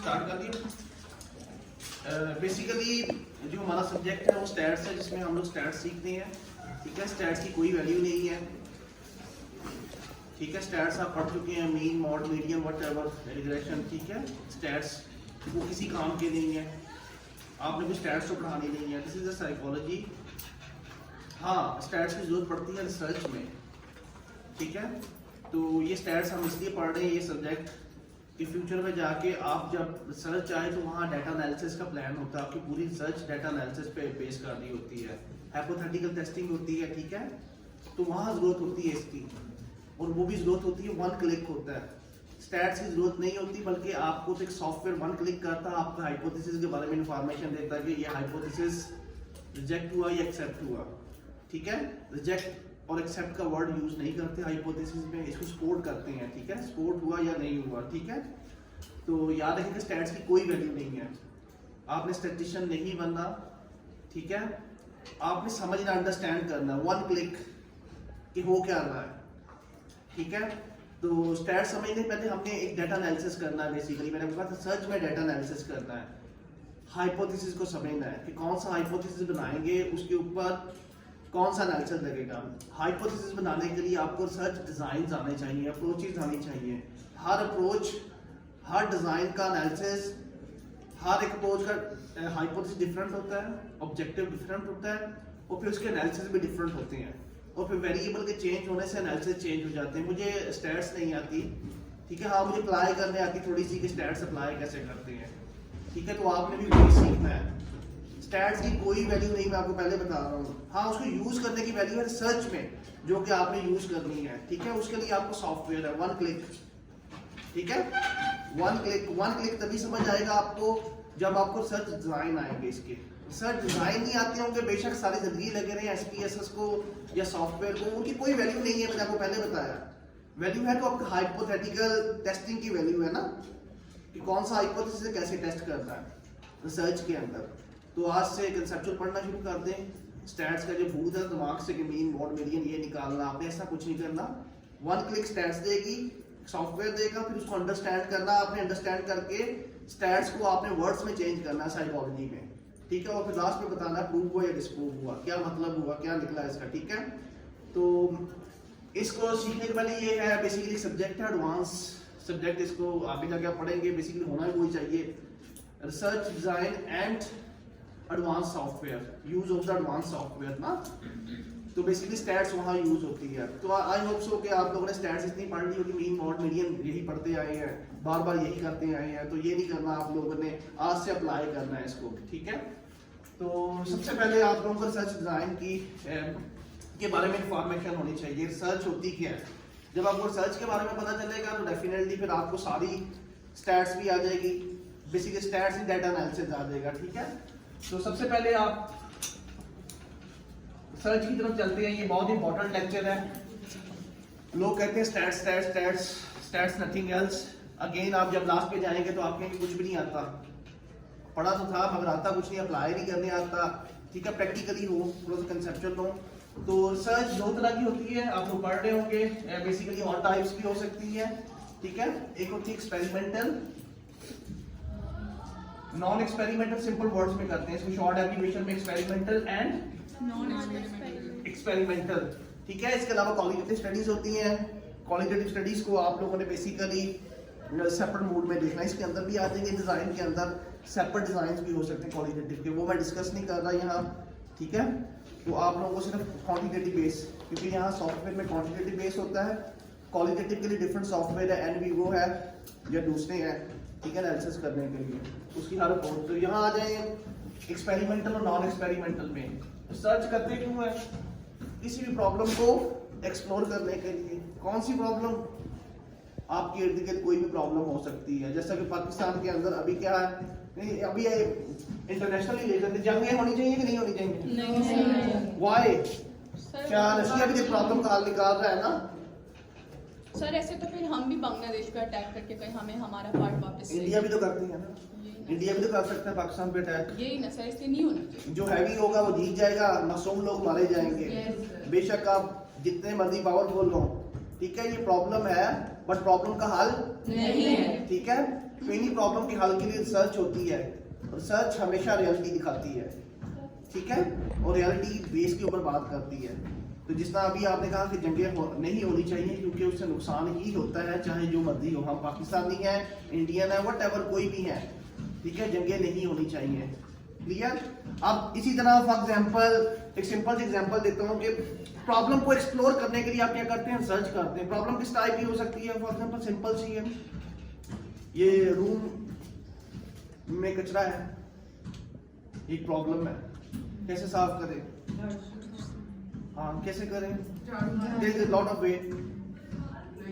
Start कर दिया। Basically जो हमारा सब्जेक्ट है वो स्टैट्स है, जिसमें हम लोग स्टैट्स सीखते हैं। ठीक है, स्टैट्स की कोई वैल्यू नहीं है। ठीक है, स्टैट्स आप पढ़ चुके हैं, mean, mod, median, whatever, regression. ठीक है, स्टैट्स वो किसी काम के नहीं है, आपने भी स्टैट्स को पढ़ानी नहीं है। This is a psychology. हाँ, स्टैट्स की जरूरत पड़ती है रिसर्च में। ठीक है, तो ये स्टैट्स हम इसलिए पढ़ रहे हैं, ये सब्जेक्ट कि फ्यूचर में जाके आप जब रिसर्च आए तो वहाँ डाटा एनालिसिस का प्लान होता है। आपकी पूरी रिसर्च डाटा एनालिसिस पे बेस करनी होती है, हाइपोथेटिकल टेस्टिंग होती है। ठीक है, तो वहाँ जरूरत होती है इसकी, और वो भी जरूरत होती है 1 क्लिक होता है। स्टैट्स की जरूरत नहीं होती, बल्कि आपको तो एक सॉफ्टवेयर 1 क्लिक करता है, आपका हाइपोथेसिस के बारे में इंफॉर्मेशन देता है कि ये हाइपोथेसिस रिजेक्ट हुआ या एक्सेप्ट हुआ। ठीक है, रिजेक्ट और एक्सेप्ट का वर्ड यूज नहीं करते हाइपोथेसिस में, इसको सपोर्ट करते हैं। ठीक है, सपोर्ट हुआ या नहीं हुआ। ठीक है, तो याद रखें कि स्टैट्स की कोई वैल्यू नहीं है, आपने स्टैटिस्टिशियन नहीं बनना। ठीक है, आपने समझना, अंडरस्टैंड करना, 1 क्लिक कि हो क्या रहा है। ठीक है, तो स्टैट्स समझने पहले हमने एक डाटा एनालिसिस करना है। बेसिकली मैंने कहा था सर्च में डाटा एनालिसिस करना है, हाइपोथेसिस को समझना है कि कौन सा हाइपोथेसिस बनाएंगे, उसके ऊपर कौन सा एनालिसिस लगेगा। हाइपोथेसिस बनाने के लिए आपको रिसर्च डिजाइन आने चाहिए, अप्रोचेस आनी चाहिए। हर अप्रोच, हर डिजाइन का एनालिसिस, हर एक अप्रोच का हाइपोथेसिस डिफरेंट होता है, ऑब्जेक्टिव डिफरेंट होता है, और फिर उसके एनालिसिस भी डिफरेंट होते हैं, और फिर वेरिएबल के चेंज होने से एनालिसिस चेंज हो जाते हैं। मुझे स्टैट्स नहीं आती। ठीक है, हाँ मुझे अप्लाई करने आती थोड़ी सी कि स्टैट्स अप्लाई कैसे करते हैं। ठीक है, तो आपने भी वही सीखना है। स्टैट्स की कोई वैल्यू नहीं, मैं आपको पहले बता रहा हूँ। हाँ, उसको यूज करने की वैल्यू है रिसर्च में, जो कि आपने यूज करनी है। ठीक है, उसके लिए आपको सॉफ्टवेयर है 1 क्लिक। ठीक है, 1 क्लिक तभी समझ आएगा आपको जब आपको रिसर्च डिजाइन आएंगे। इसके रिसर्च डिजाइन नहीं आते होंगे, बेशक सारी जिंदगी लगे रहे SPSS को या सॉफ्टवेयर को, उनकी कोई वैल्यू नहीं है। मैंने आपको पहले बताया, वैल्यू है तो आपका हाइपोथेटिकल टेस्टिंग की वैल्यू है ना, कि कौन सा हाइपोथेसिस कैसे टेस्ट करना है रिसर्च के अंदर। तो आज से कंसेप्चुअल पढ़ना शुरू कर दें। स्टैट्स का जो भूत है दिमाग से कि मीन, मॉड, मीडियन ये निकालना, आपने ऐसा कुछ नहीं करना। 1 क्लिक स्टैट्स देगी, सॉफ्टवेयर देगा, फिर उसको अंडरस्टैंड करना। आपने अंडरस्टैंड करके स्टैट्स को आपने वर्ड्स में चेंज करना साइकोलॉजी में। ठीक है, और फिर लास्ट में बताना प्रूव हुआ या डिस्प्रूव हुआ, क्या मतलब हुआ, क्या निकला इसका। ठीक है, तो इसको सीखने के पहले ये है बेसिकली सब्जेक्ट है एडवांस सब्जेक्ट, इसको आगे जाके आप पढ़ेंगे। बेसिकली होना भी वही चाहिए, research design and advance software, use of the advance software ना। तो बेसिकली स्टैट्स वहाँ यूज होती है। तो आई होप सो कि आप लोगों ने स्टैट्स इतनी पढ़ ली होगी, मीन, मॉड, मीडियन यही पढ़ते आए हैं, बार बार यही करते आए हैं। तो ये नहीं करना आप लोगों ने, आज से अप्लाई करना है इसको। ठीक है, तो सबसे पहले आप लोगों को रिसर्च डिजाइन की के बारे में इंफॉर्मेशन होनी चाहिए। रिसर्च होती क्या है, जब आपको रिसर्च के बारे में पता चलेगा तो डेफिनेटली फिर आपको सारी स्टैट्स भी आ जाएगी। बेसिकली स्टैट्स ही डाटा एनालिसिस आ जाएगा। ठीक है, तो सबसे पहले आप रिसर्च की तरफ चलते हैं। ये बहुत इंपॉर्टेंट लेक्चर है। लोग कहते हैं stats stats stats stats nothing else. Again आप जब लास्ट पे जाएंगे तो आपके कुछ भी नहीं आता, पढ़ा तो था मगर आता कुछ नहीं, अप्लाई नहीं करने आता। ठीक है, प्रैक्टिकली हो, थोड़ा सा कंसेप्चुअल हो। तो रिसर्च 2 तरह की होती है, आप लोग पढ़ रहे होंगे। बेसिकली ऑल टाइप्स भी हो सकती है। ठीक है, एक होती है experimental, non experimental. Simple words में करते हैं इसको, शॉर्ट एब्रिविएशन में एक्सपेरिमेंटल एंड नॉन एक्सपेरिमेंटल। ठीक है, इसके अलावा क्वालिटेटिव स्टडीज होती हैं। क्वालिटेटिव स्टडीज को आप लोगों ने बेसिकली सेपरेट मोड में देखना, इसके अंदर भी आ जाएंगे। डिजाइन के अंदर सेपरेट डिजाइन भी हो सकते हैं क्वालिटेटिव के, वो मैं डिस्कस नहीं कर रहा यहाँ। ठीक है, तो आप लोगों को सिर्फ क्वांटिटेटिव बेस, क्योंकि यहाँ सॉफ्टवेयर में क्वांटिटेटिव बेस होता है, क्वालिटेटिव के लिए डिफरेंट सॉफ्टवेयर है, NVivo है या दूसरे हैं। ठीक है, एनालिसिस करने के लिए उसकी हर अप्रोच। तो यहाँ आ जाए एक्सपेरिमेंटल और नॉन एक्सपेरिमेंटल में। रिसर्च करते क्यों है, किसी भी प्रॉब्लम को एक्सप्लोर करने के लिए। कौन सी प्रॉब्लम, आपके इर्द गिर्द कोई भी प्रॉब्लम हो सकती है। जैसा कि पाकिस्तान के अंदर अभी क्या है, अभी इंटरनेशनल रिलेशन जंगें होनी चाहिए कि नहीं होनी चाहिए? नहीं। वाई? क्या रशिया भी प्रॉब्लम का हल निकाल रहा है ना सर। ऐसे तो फिर हम भी बांग्लादेश पे अटैक करके कहीं हमें हमारा पार्ट वापस, इंडिया भी तो करती है ना, इंडिया भी तो कर सकता है पाकिस्तान पे अटैक। यही ना सर, इसलिए नहीं होना चाहिए। जो हैवी होगा वो जीत जाएगा, मासूम लोग मारे जाएंगे। बेशक आप जितने मर्जी पावरफुल हो, ठीक है, ये प्रॉब्लम है बट प्रॉब्लम का हल नहीं है। ठीक है, तो इन्हीं प्रॉब्लम के हल के लिए रिसर्च होती है। रिसर्च हमेशा रियलिटी दिखाती है, ठीक है, और रियलिटी बेस के ऊपर बात करती है। तो जिस तरह अभी आपने कहा कि जंगें नहीं होनी चाहिए क्योंकि उससे नुकसान ही होता है, चाहे जो मर्जी हो, हम पाकिस्तानी हैं, इंडियन है, वट कोई भी है, ठीक है, जंगें नहीं होनी चाहिए। क्लियर? अब इसी तरह फॉर एग्जांपल एक सिंपल सी एग्जांपल देता हूँ कि प्रॉब्लम को एक्सप्लोर करने के लिए आप क्या करते हैं, सर्च करते हैं। प्रॉब्लम किस टाइप की हो सकती है? फॉर एग्जांपल सिंपल सी है, ये रूम में कचरा है, एक प्रॉब्लम है, कैसे साफ करें? हाँ, कैसे करें? There is a lot of way,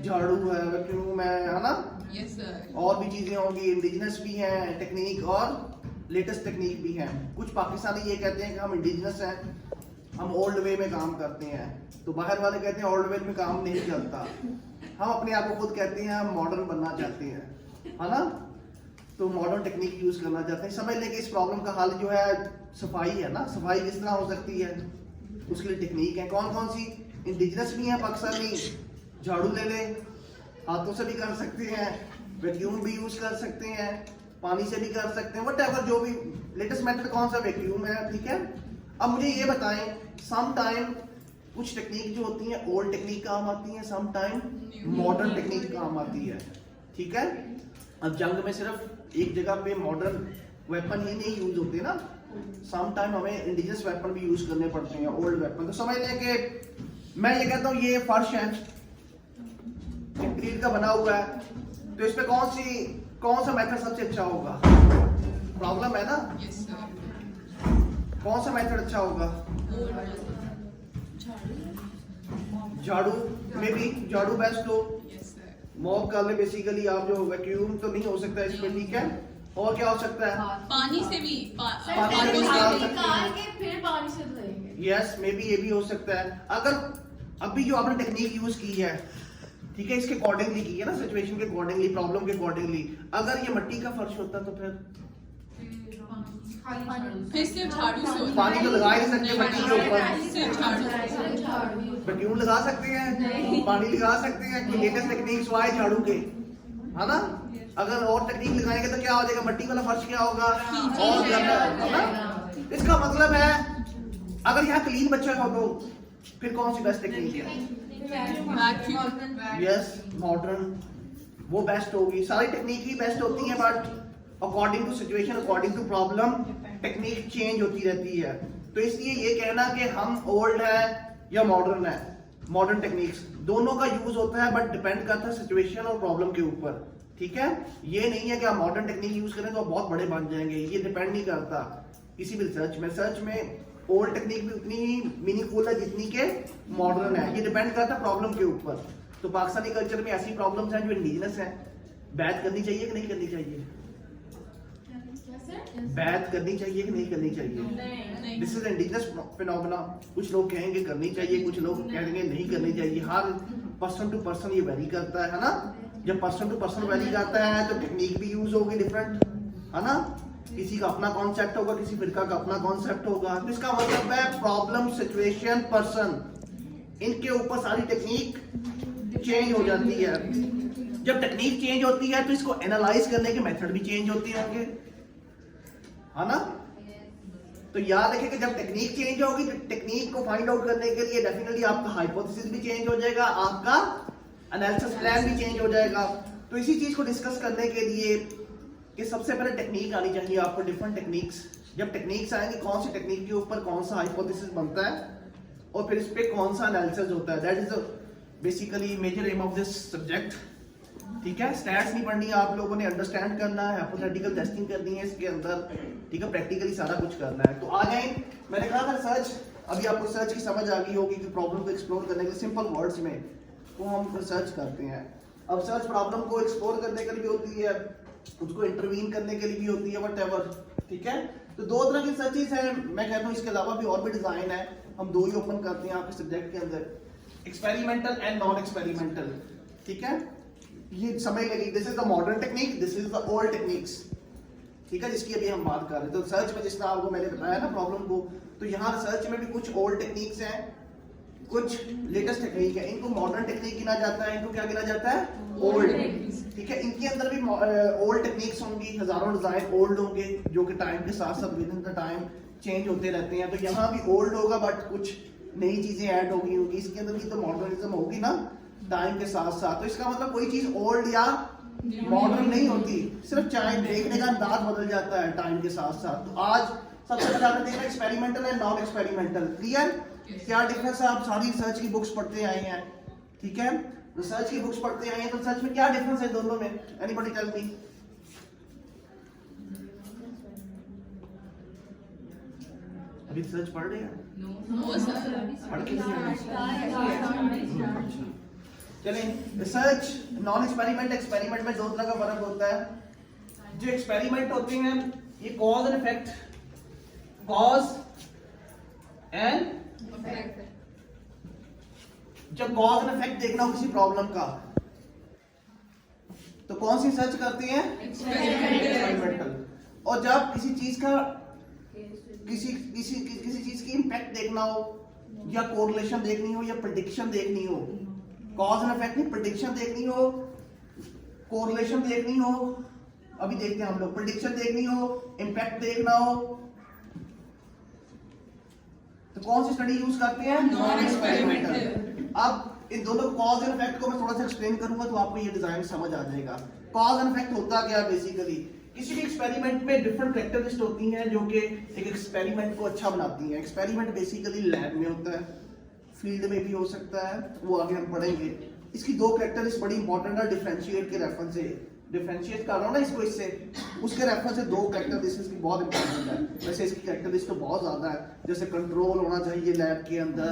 झाड़ू है, वैक्यूम है ना? Yes sir. और भी चीजें होंगी, इंडिजिनस भी हैं टेक्निक और लेटेस्ट टेक्निक भी हैं। कुछ पाकिस्तानी ये कहते हैं कि हम इंडिजिनस हैं, हम ओल्ड वे में काम करते हैं, तो बाहर वाले कहते हैं ओल्ड वे में काम नहीं चलता। हम अपने आप को खुद कहते हैं हम मॉडर्न बनना चाहते हैं, है ना? तो मॉडर्न टेक्निक यूज करना चाहते हैं। समझ लें कि इस प्रॉब्लम का हल जो है सफाई है ना, सफाई किस तरह हो सकती है, उसके लिए टेक्निक है। कौन कौन सी? इंडिजिनस भी है पाकिस्तानी, झाड़ू ले ले, हाथों से भी कर सकते हैं, वैक्यूम भी यूज कर सकते हैं, पानी से भी कर सकते हैं, व्हाटएवर जो भी लेटेस्ट मेथड कौन सा वैक्यूम है, ठीक है। अब मुझे ये बताएं, सम टाइम कुछ टेक्निक जो होती है ओल्ड टेक्निक काम आती है, सम टाइम मॉडर्न टेक्निक काम आती है, ठीक है। अब जंग में सिर्फ एक जगह पे मॉडर्न वेपन ही नहीं यूज होते ना, सम टाइम हमें इंडिजिनस वेपन भी यूज करने पड़ते हैं, ओल्ड वेपन। तो समझ लें कि मैं ये कहता हूँ ये फर्श है, कंक्रीट का बना हुआ है, तो इस पे कौन सा मेथड सबसे अच्छा होगा? प्रॉब्लम है ना, यस सर। कौन सा मेथड अच्छा होगा? झाड़ू में भी झाड़ू बेस्ट हो, यस सर। मॉप कर ले बेसिकली आप, जो वैक्यूम तो नहीं हो सकता इसमें, ठीक है। और क्या हो सकता है? पानी से भी पानी से भी हाथों से निकाल के फिर पानी से धोएंगे। यस, मे बी ये भी हो सकता है। अगर अभी जो आपने टेक्निक यूज की है, ठीक है, इसके अकॉर्डिंगली की है ना, सिचुएशन के अकॉर्डिंगली, प्रॉब्लम के अकॉर्डिंगली, अगर ये मिट्टी का फर्श होता तो फिर फिर सिर्फ झाड़ू से होता पानी तो लगा ही नहीं सकते मिट्टी के ऊपर, सिर्फ झाड़ू। वैक्यूम लगा सकते हैं, पानी लगा सकते हैं, कि लेटेस्ट टेक्निक्स आए झाड़ू के, है ना। अगर और टेक्निक लगाएंगे तो क्या हो जाएगा, मिट्टी वाला फर्श क्या होगा, और गंदा, है ना। इसका मतलब है अगर यहाँ क्लीन बच्चा हो तो फिर कौन सी बेस्ट टेक्निक है? वैक्यूम। यस, मॉडर्न वो बेस्ट होगी। सारी टेक्निक ही बेस्ट होती है, but according to situation, according to problem, technique change होती रहती है। तो इसलिए ये कहना कि हम ओल्ड है या मॉडर्न है, मॉडर्न टेक्निक्स दोनों का यूज होता है, बट डिपेंड करता है सिचुएशन और प्रॉब्लम के ऊपर, ठीक है। ये नहीं है कि आप मॉडर्न टेक्निक यूज करें तो आप बहुत बड़े बन जाएंगे, ये डिपेंड नहीं करता किसी भी रिसर्च में। रिसर्च में ओल्ड टेक्निक भी उतनी ही मीनिंगफुल है जितनी के मॉडर्न है, ये डिपेंड करता है प्रॉब्लम के ऊपर। तो पाकिस्तानी कल्चर में ऐसी प्रॉब्लम्स हैं जो इंडिजिनस हैं, बैत करनी चाहिए कि नहीं करनी चाहिए? बैत करनी चाहिए कि नहीं करनी चाहिए? This is indigenous phenomena. कुछ लोग कहेंगे करनी चाहिए, कुछ लोग कहेंगे नहीं करनी चाहिए। हर पर्सन टू पर्सन ये वेरी करता है ना। जब पर्सन टू पर्सन वेरी करता है तो टेक्निक भी यूज होगी डिफरेंट, है ना। किसी का अपना कॉन्सेप्ट होगा, किसी फिरका का अपना कॉन्सेप्ट होगा। तो इसका मतलब है प्रॉब्लम, सिचुएशन, पर्सन, इनके ऊपर सारी टेक्निक चेंज हो जाती है। जब टेक्निक चेंज होती है तो इसको एनालाइज करने के मेथड भी चेंज होते होंगे, है ना। तो याद रखिए कि जब टेक्निक चेंज होगी तो टेक्निक को फाइंड आउट करने के लिए डेफिनेटली आपका हाइपोथेसिस भी चेंज हो जाएगा, आपका एनालिसिस प्लान भी चेंज हो जाएगा। तो इसी चीज को डिस्कस करने के लिए कि सबसे पहले टेक्निक आनी चाहिए आपको, डिफरेंट टेक्निक्स। जब टेक्निक्स आएंगी, कौन सी टेक्निक के ऊपर कौन सा हाइपोथेसिस बनता है और फिर इस पे कौन सा एनालिसिस होता है। That is basically major aim of this subject, ठीक है। स्टैट्स नहीं पढ़नी है आप लोगों ने, अंडरस्टैंड करना है, हाइपोथेटिकल टेस्टिंग करनी है इसके अंदर, ठीक है। प्रैक्टिकली सारा कुछ करना है। तो आ जाए, मैंने कहा था रिसर्च, अभी आपको रिसर्च की समझ आ गई होगी कि प्रॉब्लम को एक्सप्लोर करने के सिंपल वर्ड्स में तो हम रिसर्च करते हैं। अब रिसर्च प्रॉब्लम को एक्सप्लोर करने के लिए होती है, उसको इंटरवीन करने के लिए भी होती है, व्हाटएवर, ठीक है। तो दो तरह की रिसर्चेस हैं, मैं कहता हूँ इसके अलावा भी और भी डिजाइन है, हम दो ही ओपन करते हैं आपके सब्जेक्ट के अंदर, एक्सपेरिमेंटल एंड नॉन एक्सपेरिमेंटल, ठीक है। ये समझ लगी, this is the modern technique, this is the old techniques, ठीक है, जिसकी अभी हम बात कर रहे हैं। तो रिसर्च में जिस तरह आपको मैंने बताया ना प्रॉब्लम को, तो यहाँ रिसर्च में भी कुछ ओल्ड टेक्निक्स हैं कुछ लेटेस्ट टेक्निक है, इनको मॉडर्न टेक्निक गिना जाता है, इनको क्या गिना जाता है, ओल्ड। ठीक है, इनके अंदर भी ओल्ड टेक्निक्स होंगी, हजारों डिजाइन ओल्ड होंगे जो कि टाइम के साथ साथ with in the time change होते रहते हैं। तो यहाँ भी ओल्ड होगा बट कुछ नई चीजें ऐड होगी इसके अंदर भी, तो मॉडर्निज्म होगी ना टाइम के साथ साथ। तो इसका मतलब कोई चीज ओल्ड या मॉडर्न नहीं होती, सिर्फ चाहे देखने का अंदाज बदल जाता है टाइम के साथ साथ। तो आज सबसे पहले आपने देखा experimental and non experimental, clear? क्या डिफरेंस है? आप सारी रिसर्च की बुक्स पढ़ते आए हैं, ठीक है, रिसर्च की बुक्स पढ़ते आए हैं, तो रिसर्च में क्या डिफरेंस है दोनों में? Anybody tell me? अभी रिसर्च पढ़ रहे हैं? No sir. पढ़ के चलें, रिसर्च नॉन एक्सपेरिमेंट एक्सपेरिमेंट में दो तरह का फर्क होता है। जो एक्सपेरिमेंट होते हैं ये cause and effect, cause and, जब कॉज एंड इफेक्ट देखना हो किसी प्रॉब्लम का तो कौन सी सर्च करते हैं? एक्सपेरिमेंटल। और जब किसी चीज का किसी चीज की इंपैक्ट देखना हो या कोरिलेशन देखनी हो या प्रेडिक्शन देखनी हो, कॉज एंड इफेक्ट नहीं, प्रेडिक्शन देखनी हो, कोरिलेशन देखनी हो, अभी देखते हैं हम लोग, प्रेडिक्शन देखनी हो, इंपैक्ट देखना हो, तो कौन सी स्टडी यूज करते हैं? Non experimental. अब इन दोनों कॉज एंड इफेक्ट को मैं थोड़ा सा एक्सप्लेन करूंगा तो आपको ये डिजाइन समझ आ जाएगा। कॉज एंड इफेक्ट होता क्या है बेसिकली? किसी भी एक्सपेरिमेंट में डिफरेंट कैरेक्टरिस्टिक्स होती हैं जो कि एक एक्सपेरिमेंट को अच्छा बनाती हैं। एक्सपेरिमेंट बेसिकली लैब में होता है, फील्ड में भी हो सकता है, वो आगे हम पढ़ेंगे। इसकी दो कैरेक्टरिस्टिक्स बड़ी इंपॉर्टेंट है, डिफरेंशिएट के रेफरेंस से, डिफरेंशिएट कर रहा हूं ना इसको इससे, उसके रेफरेंस से दो कैरेक्टरिस्टिक्स की बहुत इंपॉर्टेंट है। वैसे इसकी कैरेक्टरिस्टिक्स तो बहुत ज्यादा है, जैसे कंट्रोल होना चाहिए लैब के अंदर,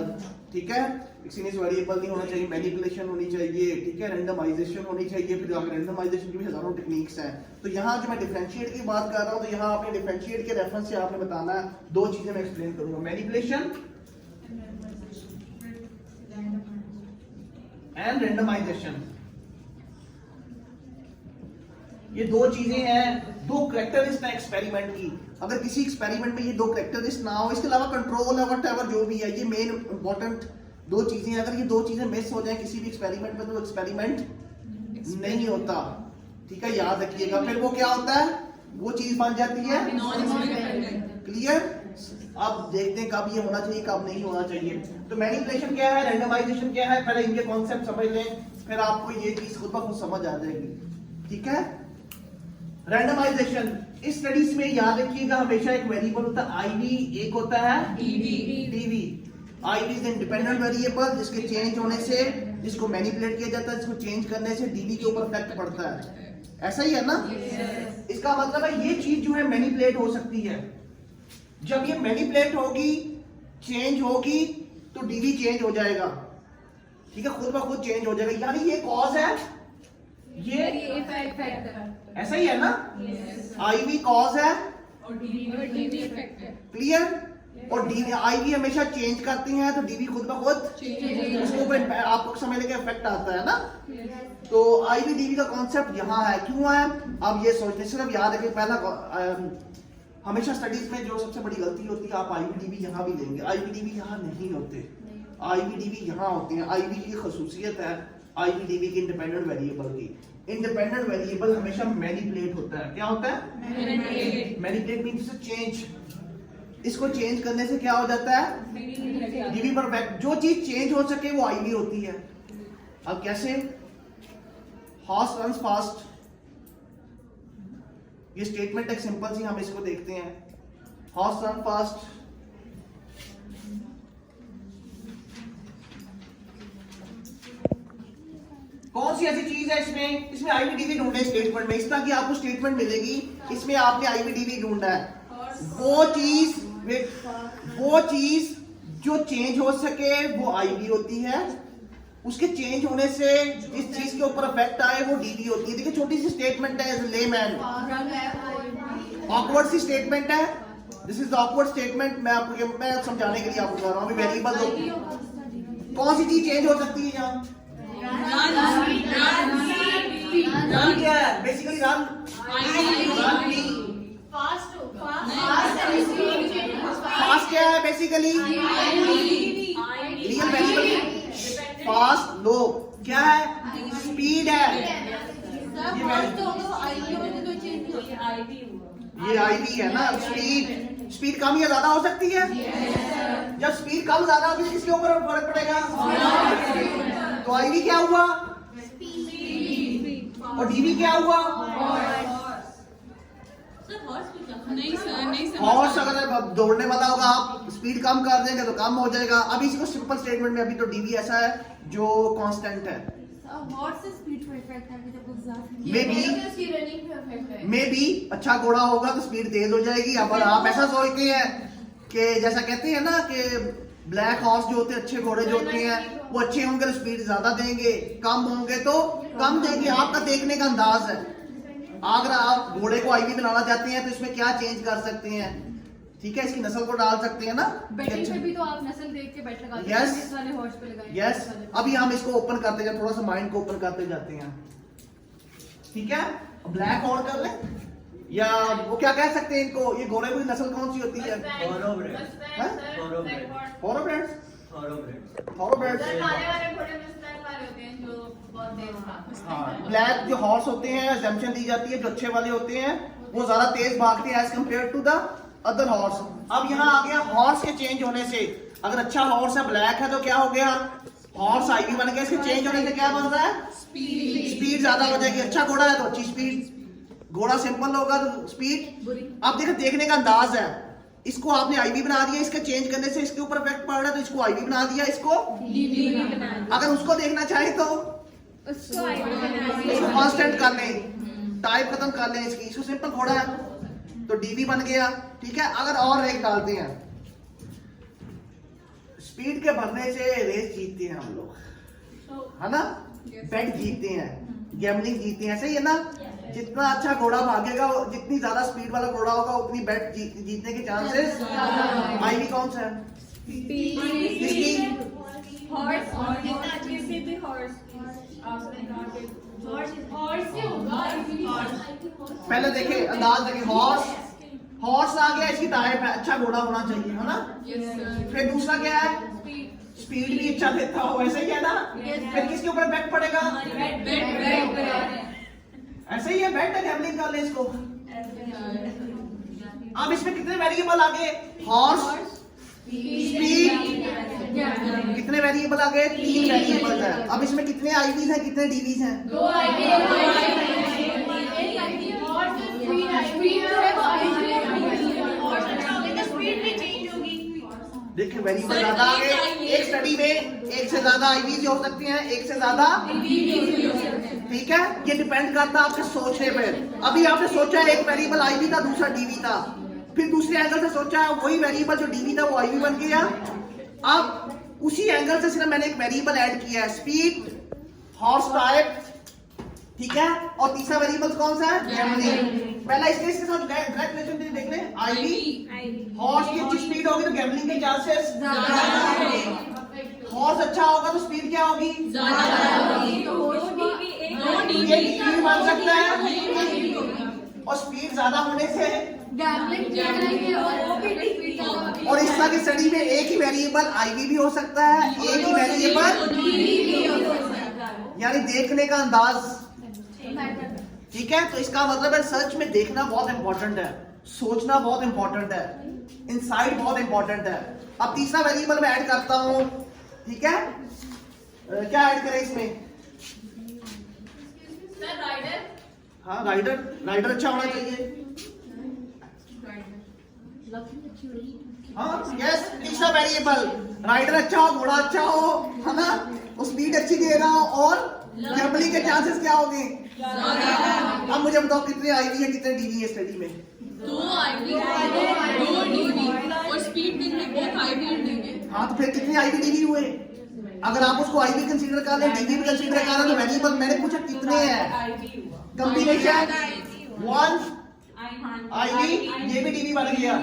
ठीक है, एक्सचेंज वेरिएबल नहीं होना चाहिए, मैनिपुलेशन होनी चाहिए, ठीक है, रैंडमाइजेशन होनी चाहिए, फिर आगे रैंडमाइजेशन की भी हजारों टेक्निक्स हैं। तो यहाँ जो मैं डिफरेंशिएट की बात कर रहा हूँ तो यहाँ आपने डिफरेंशिएट के रेफरेंस से आपने बताना है, दो चीजें मैं एक्सप्लेन करूंगा, मैनिपुलेशन एंड रैंडमाइजेशन। ये दो चीजें हैं, दो कैरेक्टरिस्टिक्स हैं एक्सपेरिमेंट की। अगर किसी एक्सपेरिमेंट में ये दो कैरेक्टरिस्टिक्स ना हो, इसके अलावा कंट्रोल है व्हाटएवर जो भी है, ये मेन इंपॉर्टेंट दो चीजें हैं। अगर ये दो चीजें मिस हो जाए किसी भी एक्सपेरिमेंट में तो एक्सपेरिमेंट नहीं होता, ठीक है, याद रखिएगा। फिर वो क्या होता है? वो चीज बन जाती है क्लियर। अब देखते हैं कब ये होना चाहिए कब नहीं होना चाहिए। तो मैनिपुलेशन क्या है, रैंडमाइजेशन क्या है, पहले इनके कॉन्सेप्ट समझ लें, फिर आपको ये चीज खुद ब खुद समझ आ जाएगी, ठीक है। रैंडमाइजेशन, इस स्टडीज में याद रखिएगा हमेशा एक वेरिएबल होता है आईवी, एक होता है DV. IV is independent variable जिसके चेंज होने से, जिसको मैनिपुलेट किया जाता है, जिसको चेंज करने से डीवी के ऊपर इफेक्ट पड़ता है, ऐसा ही है ना? इसका मतलब है ये चीज जो है मैनिपुलेट हो सकती है। जब ये मैनिपुलेट होगी, चेंज होगी, तो डीवी चेंज हो जाएगा, ठीक है, खुद ब खुद चेंज हो जाएगा। यानी ये कॉज है, ये ऐसा ही है ना? आईवी कॉज है और डीवी इफेक्ट है, क्लियर। और डीवी आईवी हमेशा चेंज करती हैं तो डीवी खुद ब खुद उसके ऊपर आपको समझ लेके इफेक्ट आता है ना। तो आईवी डीवी का कॉन्सेप्ट यहाँ है, क्यों है? अब ये सोचते सिर्फ याद रखें, पहला हमेशा स्टडीज में जो सबसे बड़ी गलती होती है, आप आईवीडीवी यहाँ भी लेंगे, आईवीडीवी यहाँ नहीं होते, आईवीडीवी यहाँ होते हैं। आईवी की खसूसियत है आईवीडीवी की इंडिपेंडेंट वेरिएबल की, इंडिपेंडेंट वेरिएबल हमेशा मैनिपुलेट होता है। क्या होता है? Manipulate means change. इसको चेंज करने से क्या हो जाता है? डीवी पर इफेक्ट। जो चीज चेंज हो सके वो आईवी होती है। अब कैसे? हॉर्स रन्स फास्ट, ये स्टेटमेंट एक सिंपल सी, हम इसको देखते हैं। हॉर्स रन फास्ट, कौन सी ऐसी चीज है इसमें आईवीडीवी ढूंढे स्टेटमेंट में, इस तरह की आपको स्टेटमेंट मिलेगी, इसमें आपने आईवीडीवी ढूंढा है। वो चीज जो चेंज हो सके वो आईवी होती है, उसके चेंज होने से जिस चीज के ऊपर इफेक्ट आए वो डीवी होती है। देखिए छोटी सी स्टेटमेंट है, एज लेमैन ऑकवर्ड सी स्टेटमेंट है, this is the awkward statement. मैं समझाने के लिए आपको बता रहा हूं। अभी वेरिएबल कौन सी चीज चेंज हो सकती है यहाँ? रन क्या है? बेसिकली रन फास्ट क्या है? बेसिकली रियल फास्ट लो क्या है, स्पीड है। ये आईवी है ना, स्पीड कम या ज्यादा हो सकती है। जब स्पीड कम ज्यादा होगी किसके ऊपर फर्क पड़ेगा? तो आईवी क्या हुआ और डीवी क्या हुआ? नहीं सर हॉर्स अगर दौड़ने वाला होगा आप स्पीड कम कर देंगे तो कम हो जाएगा। अभी इसको सिंपल स्टेटमेंट में अभी तो डीवी ऐसा है जो कांस्टेंट है। मे बी अच्छा घोड़ा होगा तो स्पीड तेज हो जाएगी। अब आप ऐसा सोचते हैं कि जैसा कहते हैं ना कि ब्लैक हॉर्स जो होते हैं, अच्छे घोड़े जो होते हैं वो अच्छे होंगे तो स्पीड ज्यादा देंगे, कम होंगे तो कम देंगे। आपका देखने का अंदाज है। अगर आप घोड़े को आईवी बनाना चाहते हैं तो इसमें क्या चेंज कर सकते हैं? ठीक है, इसकी नस्ल को डाल सकते हैं ना। बैटिंग पे भी तो आप नस्ल देख के बैट लगाते Yes. हैं, इस वाले हॉर्स पे लगाएंगे। यस, अभी हम इसको ओपन करते हैं, थोड़ा सा माइंड को ओपन करते जाते हैं। ठीक है, ब्लैक हॉर्न कर ले या वो क्या कह सकते हैं इनको, ये घोड़े की नस्ल कौन सी होती है? ब्लैक जो हॉर्स होते हैं एग्जम्पशन दी जाती है, जो अच्छे वाले होते हैं वो ज्यादा तेज भागते हैं as compare to the other horse. अब यहाँ आ गया हॉर्स के चेंज होने से, अगर अच्छा हॉर्स है ब्लैक है तो क्या हो गया, हॉर्स आईवी बन गया। इसके चेंज होने से क्या बन रहा है? स्पीड ज्यादा हो जाएगी। अच्छा घोड़ा है तो अच्छी स्पीड, घोड़ा सिंपल होगा तो स्पीड। अब देखो देखने का अंदाज है, इसको आपने आईवी बना दिया, इसके चेंज करने से इसके ऊपर इफेक्ट पड़ रहा है तो इसको आईवी बना दिया, इसको अगर उसको देखना चाहे तो इसको कांस्टेंट कर ले, टाइप खत्म कर ले इसकी, इसको सिंपल घोड़ा है तो डीवी बन गया। ठीक है, अगर और एक डालते हैं, स्पीड के बढ़ने से रेस जीतते हैं हम लोग, है ना, बेट जीतते हैं, गैम्बलिंग जीतते हैं, सही है ना। जितना अच्छा घोड़ा भागेगा, जितनी ज्यादा स्पीड वाला घोड़ा होगा उतनी बेट जीतने के चांसेस। आईवी कौन सा है? पहले देखे अंदाज देखे, हॉर्स आ गया, इसकी टाइप है, अच्छा घोड़ा होना चाहिए, है ना। फिर दूसरा क्या है? स्पीड भी अच्छा देता हो, ऐसे ही है ना। फिर किसके ऊपर इफेक्ट पड़ेगा? ऐसे ही है, बेट है, गैम्बलिंग कर ले इसको। अब इसमें कितने वेरिएबल आ गए? हॉर्स, स्पीड, कितने वेरिएबल आ गए? 3 वेरिएबल है। अब इसमें कितने आईवीज हैं, कितने डीवीज हैं? 2 देखिए वेरिएबल ज्यादा आ गए। एक स्टडी में एक से ज्यादा आईवीज हो सकती हैं, एक से ज्यादा। ठीक है, ये डिपेंड करता है आपके सोचने पे। अभी आपने सोचा एक वेरिएबल आईवी था, दूसरा डीवी था, फिर दूसरे एंगल से सोचा वही वेरिएबल जो डीवी था वो आईवी बन गया। अब उसी एंगल से सिर्फ मैंने एक वेरिएबल ऐड किया है, स्पीड, हॉर्स टाइप, ठीक है, और तीसरा वेरिएबल कौन सा है? गैम्बलिंग। पहला इसके साथ डायरेक्ट रिलेशन देख लें, आईवी, हॉर्स की अच्छी स्पीड होगी तो गैम्बलिंग के चांसेस हॉर्स अच्छा होगा तो स्पीड क्या होगी? ये डीवी बन सकता है, और स्पीड ज्यादा होने से और इस तरह की स्टडी में एक ही वेरिएबल आईवी भी हो सकता है, एक ही वेरिएबल, यानी देखने का अंदाज। ठीक है, तो इसका मतलब है सर्च में देखना बहुत इंपॉर्टेंट है, सोचना बहुत इंपॉर्टेंट है, इनसाइट बहुत इंपॉर्टेंट है। अब तीसरा वेरिएबल मैं ऐड करता हूं, ठीक है, क्या ऐड करें इसमें? हाँ, राइडर अच्छा होना चाहिए। हाँ यस, तीसरा वेरिएबल राइडर अच्छा हो, घोड़ा अच्छा हो, है ना, स्पीड अच्छी देगा और गैम्बलिंग के चांसेस क्या होंगे? अब मुझे बताओ कितने आईवी है, कितने डीवी है स्टडी में? 2 आईवी, 2 डीवी और स्पीड देंगे, बहुत आईवी देंगे। हाँ, तो फिर कितने आईवी डीवी हुए? अगर आप उसको आईवी कंसीडर कर लें, डीवी भी कंसीडर कर लें, तो वेरिएबल मैंने पूछा कितने हैं? कॉम्बिनेशन 1 आईवी, ये भी डीवी बन गया।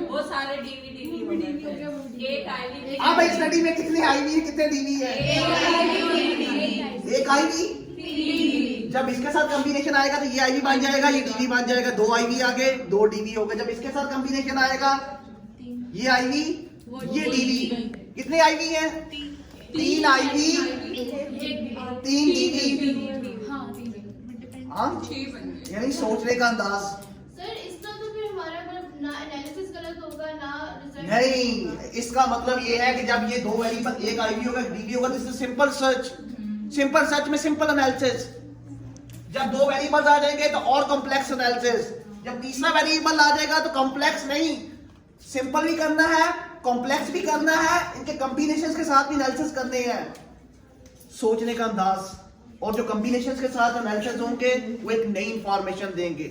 वो सारे डीवी हो जाते हैं। एक आईवी। अब एक स्टडी में कितने आईवी है, कितने डीवी है? एक आईवी। जब इसके साथ कॉम्बिनेशन आएगा तो ये आईवी बन जाएगा, ये डीवी बन जाएगा, 2 आईवी आ गए, 2 डीवी हो गए। जब इसके साथ कॉम्बिनेशन आएगा, ये आईवी, ये डीवी, कितने आईवी है? 3 आईवी 3 डीवी। हाँ 6 बन गए। यानी सोचने का अंदाज सर इसका तो फिर हमारा मतलब ना एनालिसिस गलत होगा ना रिजल्ट। नहीं, इसका मतलब ये है कि जब ये दो वेरिएबल, एक आईवी होगा एक डीवी होगा, this is simple search. Simple search में सिंपल एनालिसिस। जब दो वेरिएबल्स आ जाएंगे तो और कॉम्प्लेक्स एनालिसिस। जब तीसरा वेरिएबल आ जाएगा तो कॉम्प्लेक्स नहीं, सिंपल भी करना है, कॉम्प्लेक्स भी करना है, इनके कॉम्बिनेशंस के साथ भी एनालिसिस करने हैं। सोचने का अंदाज और जो कॉम्बिनेशंस के साथ एनालिसिस होंगे वो एक नई इंफॉर्मेशन देंगे।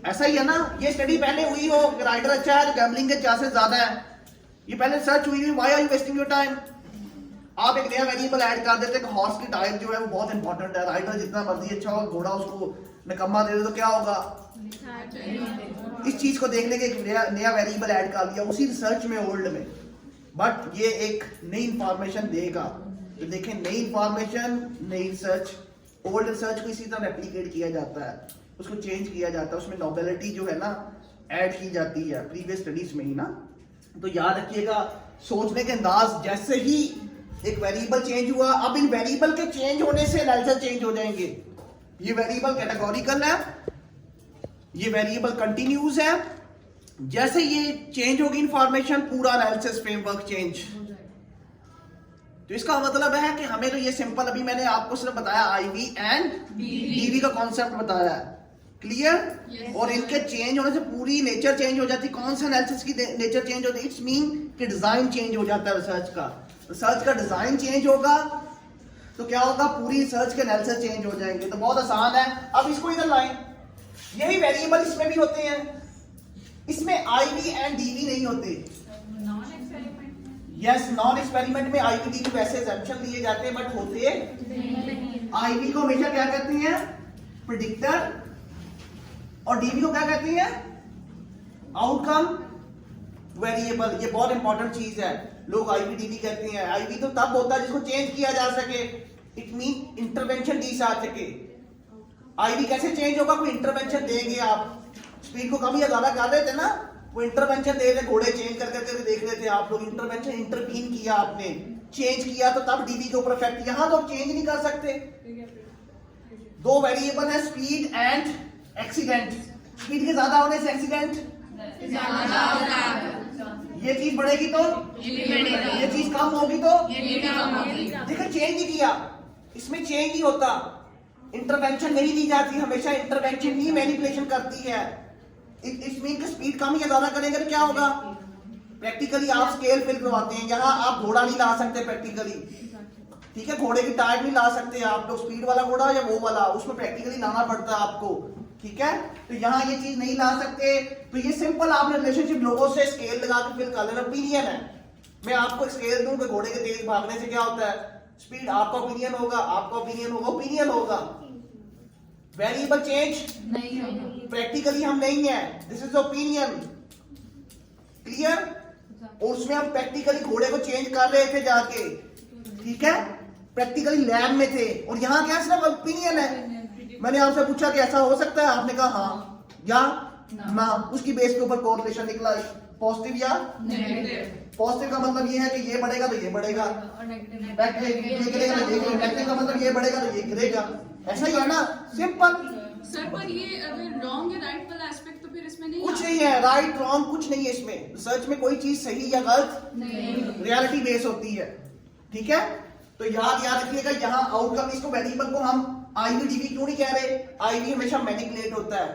ऐसा ही है ना, ये स्टडी पहले हुई हो, राइडर अच्छा है तो गैम्बलिंग के चांसेस ज्यादा है। ये पहले सर्च हुई, why are you wasting your time. आप एक नया वेरिएबल ऐड कर देते हैं, हॉर्स की टाइप जो है वो बहुत इंपॉर्टेंट है। राइडर जितना मर्जी अच्छा हो, घोड़ा उसको निकम्मा दे दे तो क्या होगा। इस चीज को देखने के एक नया वेरिएबल ऐड कर लिया उसी रिसर्च में, ओल्ड में, बट ये एक नई इंफॉर्मेशन देगा। तो देखें, नई इंफॉर्मेशन, नई रिसर्च। ओल्ड रिसर्च को इसी तरह रेप्लिकेट किया जाता है, उसको चेंज किया जाता है, उसमें नॉवेलिटी जो है ना ऐड की जाती है प्रीवियस स्टडीज में ही ना। तो याद रखिएगा, सोचने के अंदाज, जैसे ही एक वेरिएबल चेंज हुआ, अब इन वेरिएबल के चेंज होने से एनालिसिस चेंज हो जाएंगे। ये वेरिएबल कैटेगोरिकल है, ये वेरिएबल कंटिन्यूज है। जैसे ये चेंज होगी इंफॉर्मेशन, पूरा एनालिसिस फ्रेमवर्क चेंज। तो इसका मतलब है कि हमें तो ये सिंपल, अभी मैंने आपको सिर्फ बताया आईवी एंड डीवी का कॉन्सेप्ट बताया है, क्लियर। और इनके चेंज होने से पूरी नेचर चेंज हो जाती है। कौन सा एनालिसिस की नेचर चेंज होती है? इट्स मीन कि डिजाइन चेंज हो जाता है रिसर्च का। रिसर्च का डिजाइन चेंज होगा तो क्या होगा, पूरी रिसर्च के एनालिसिस चेंज हो जाएंगे। तो बहुत आसान है। अब इसको इधर लाएं, यही वेरिएबल इसमें भी होते हैं, इसमें आईवी एंड डीवी नहीं होते। यस, नॉन एक्सपेरिमेंट में आईवी डीवी वैसे एग्जम्पशन लिए जाते हैं, बट होते आईवी को हमेशा क्या कहते हैं, प्रेडिक्टर, और डीवी को क्या कहते हैं, आउटकम वेरिएबल। ये बहुत इंपॉर्टेंट चीज है, लोग आईवी डीवी कहते हैं। आईवी तो तब होता है जिसको चेंज किया जा सके, इट मीन इंटरवेंशन दी जा सके। आईवी कैसे चेंज होगा, कोई इंटरवेंशन देंगे आप, स्पीड को कम या ज्यादा कर रहे थे ना, वो इंटरवेंशन दे रहे, घोड़े चेंज कर करके देख रहे थे आप लोग, इंटरवेंशन, इंटरवीन किया आपने, चेंज किया, तो तब डीवी के ऊपर इफेक्ट। यहां तो चेंज नहीं कर सकते। दो वेरिएबल है, स्पीड एंड एक्सीडेंट। स्पीड के ज्यादा होने से एक्सीडेंट, ये चीज बढ़ेगी तो ये चीज कम होगी तो देखो, चेंज नहीं किया, इसमें चेंज नहीं होता, इंटरवेंशन नहीं दी जाती, हमेशा इंटरवेंशन ही मैनिपुलेशन करती है। इट्स मीन कि स्पीड कम या ज्यादा करेंगे तो क्या होगा, प्रैक्टिकली आप स्केल फिल करवाते हैं, यहाँ आप घोड़ा नहीं ला सकते प्रैक्टिकली, ठीक है, घोड़े की टायर नहीं ला सकते आप लोग, स्पीड वाला घोड़ा या वो वाला, उसमें प्रैक्टिकली लाना पड़ता है आपको, ठीक है। तो यहाँ ये चीज नहीं ला सकते। तो ये सिंपल आप रिलेशनशिप लोगों से स्केल लगा के फिल कर लेना। ओपिनियन है, मैं आपको स्केल दूं कि घोड़े के तेज भागने से क्या होता है, स्पीड, आपका ओपिनियन होगा, आपका ओपिनियन होगा, ओपिनियन होगा। वेरिएबल चेंज नहीं होगा, प्रैक्टिकली हम नहीं है, दिस इज ओपिनियन, क्लियर। और उसमें हम प्रैक्टिकली घोड़े को चेंज कर रहे थे जाके, ठीक है, प्रैक्टिकली लैब में थे। और यहाँ क्या सिर्फ ओपिनियन है। मैंने आपसे पूछा कि ऐसा हो सकता है, आपने कहा हाँ या ना, उसकी बेस के ऊपर कोरिलेशन निकला, पॉजिटिव या नेगेटिव। पॉजिटिव का मतलब ये है कि ये बढ़ेगा तो ये बढ़ेगा, और नेगेटिव ये गिरेगा तो ये गिरेगा, नेगेटिव का मतलब ये बढ़ेगा तो ये गिरेगा, ऐसा ही है ना, सिंपल। सर पर ये अगर रॉन्ग या राइट वाला एस्पेक्ट तो फिर इसमें नहीं कुछ आता। नहीं है, राइट रॉन्ग कुछ नहीं है इसमें। रिसर्च में कोई चीज सही या गलत रियलिटी बेस होती है, ठीक है। तो याद रखिएगा, यहाँ आउटकम, इसको वेरिएबल को हम आईवी डीवी क्यों नहीं कह रहे, आईवी हमेशा मैनिपुलेट होता है,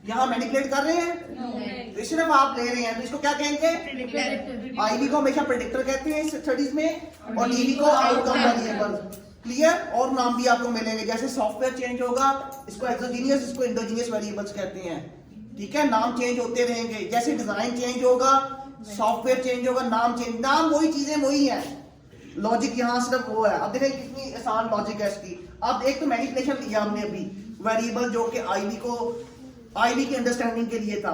यहाँ मैनिपुलेट कर रहे हैं, तो सिर्फ आप ले रहे हैं, तो इसको क्या कहेंगे, आईवी को हमेशा प्रेडिक्टर कहते हैं इस स्टडीज में, और डीवी को आउटकम वेरिएबल, क्लियर। और नाम भी आपको मिलेंगे, जैसे सॉफ्टवेयर चेंज होगा, इसको एक्सोजीनियस, इसको एंडोजीनियस वेरिएबल्स कहते हैं, ठीक है, नाम चेंज होते रहेंगे। जैसे डिजाइन चेंज होगा, सॉफ्टवेयर चेंज होगा, नाम चेंज, नाम वही चीजें वही है, लॉजिक यहाँ सिर्फ वो है। अब देखिए कितनी आसान लॉजिक है इसकी। अब एक तो मैनिपुलेशन लिया हमने अभी, वेरिएबल जो कि आईवी की अंडरस्टैंडिंग के लिए था,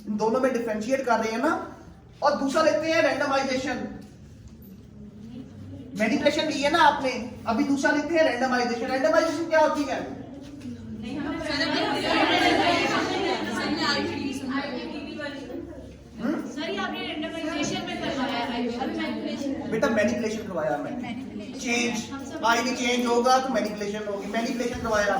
इन दोनों में डिफरेंशिएट कर रहे हैं ना। और दूसरा लेते हैं रैंडमाइजेशन, मैनिपुलेशन ली है ना आपने, अभी दूसरा लेते हैं रैंडमाइजेशन। रैंडमाइजेशन क्या होती है, सर ये आपने रैंडमाइजेशन में करवाया है, बेटा मैनिपुलेशन करवाया मैंने, चेंज आई नहीं चेंज होगा तो मैनिपुलेशन होगी, मैनिपुलेशन करवाया।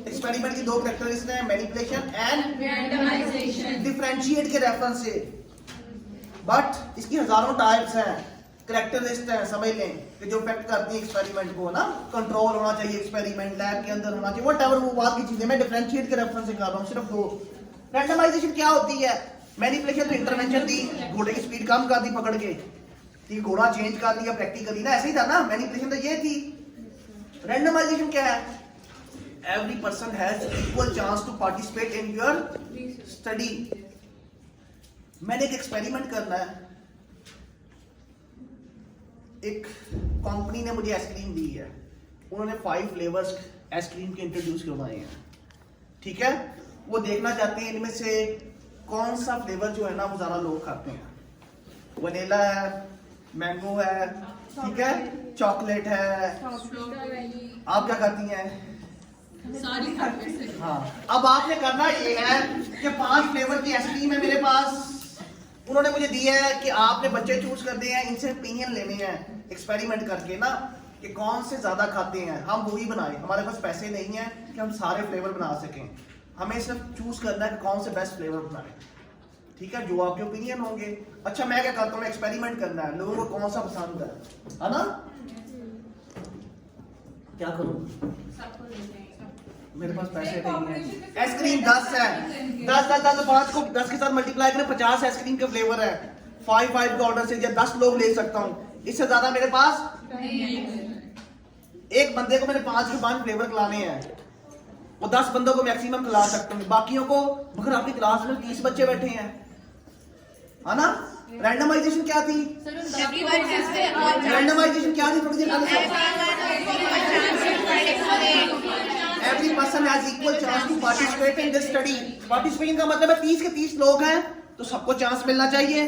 एक्सपेरिमेंट की दो कैरेक्टरिस्टिक्स हैं, मैनिपुलेशन एंड रैंडमाइजेशन। डिफरेंशिएट के रेफरेंस से, बट इसकी हजारों टाइप्स हैं, कैरेक्टरिस्टिक्स हैं, समझ लें कि जो इफेक्ट करती है एक्सपेरिमेंट को ना। कंट्रोल होना चाहिए एक्सपेरिमेंट, लैब के अंदर होना चाहिए, व्हाटएवर वो बात की चीजें, मैं डिफरेंशिएट के रेफरेंस से कर रहा हूं सिर्फ दो। रैंडमाइजेशन क्या होती है? मैनिपुलेशन तो इंटरवेंशन थी, घोड़े की स्पीड कम कर दी पकड़ के, ठीक, घोड़ा चेंज कर दिया प्रैक्टिकली ना, ऐसे ही था ना। मैनिपुलेशन तो ये थी। रैंडमाइजेशन क्या है? Every person has equal chance to participate in your study. मैंने एक एक्सपेरिमेंट करना है, एक कंपनी ने मुझे आइसक्रीम दी है, उन्होंने 5 फ्लेवर्स आइसक्रीम के इंट्रोड्यूस करवाए हैं, ठीक है। वो देखना चाहते हैं इनमें से कौन सा फ्लेवर जो है ना वो ज्यादा लोग खाते हैं। वनीला है, मैंगो है, ठीक है, चॉकलेट है, आप क्या खाती हैं? सारी खाते हैं। हाँ, अब आपने करना ये है कि 5 फ्लेवर की आइसक्रीम है मेरे पास, उन्होंने मुझे दिया है कि आपने बच्चे चूज करते हैं, इनसे ओपिनियन लेने हैं एक्सपेरिमेंट करके ना कि कौन से ज्यादा खाते हैं। हम वही बनाए, हमारे पास पैसे नहीं है कि हम सारे फ्लेवर बना सकें, हमें सिर्फ चूज करना है कि कौन से बेस्ट फ्लेवर बनाए, ठीक है, जो आपके ओपिनियन होंगे। अच्छा मैं क्या करता हूँ, एक्सपेरिमेंट करना है, लोगों को कौन सा पसंद है ना। क्या करूँ, मेरे पास पैसे नहीं है। आइसक्रीम 10 है, 10 5 को 10 के साथ मल्टीप्लाई करें, 50 आइसक्रीम के फ्लेवर है, 5 का ऑर्डर से 10 लोग ले सकता हूँ, इससे ज्यादा मेरे पास एक बंदे को मैंने 5 के 5 फ्लेवर खिलाने हैं, वो 10 बंदों को मैक्सिमम खिला सकता हूँ, बाकियों को, मगर आपकी क्लास में 30 बच्चे बैठे हैं, है ना। रैंडमाइजेशन क्या थी? रैंडमाइजेशन क्या थी? थोड़ी देर every person has equal chance to participate in this study. Participation का मतलब है 30 के 30 लोग हैं तो सबको चांस मिलना चाहिए।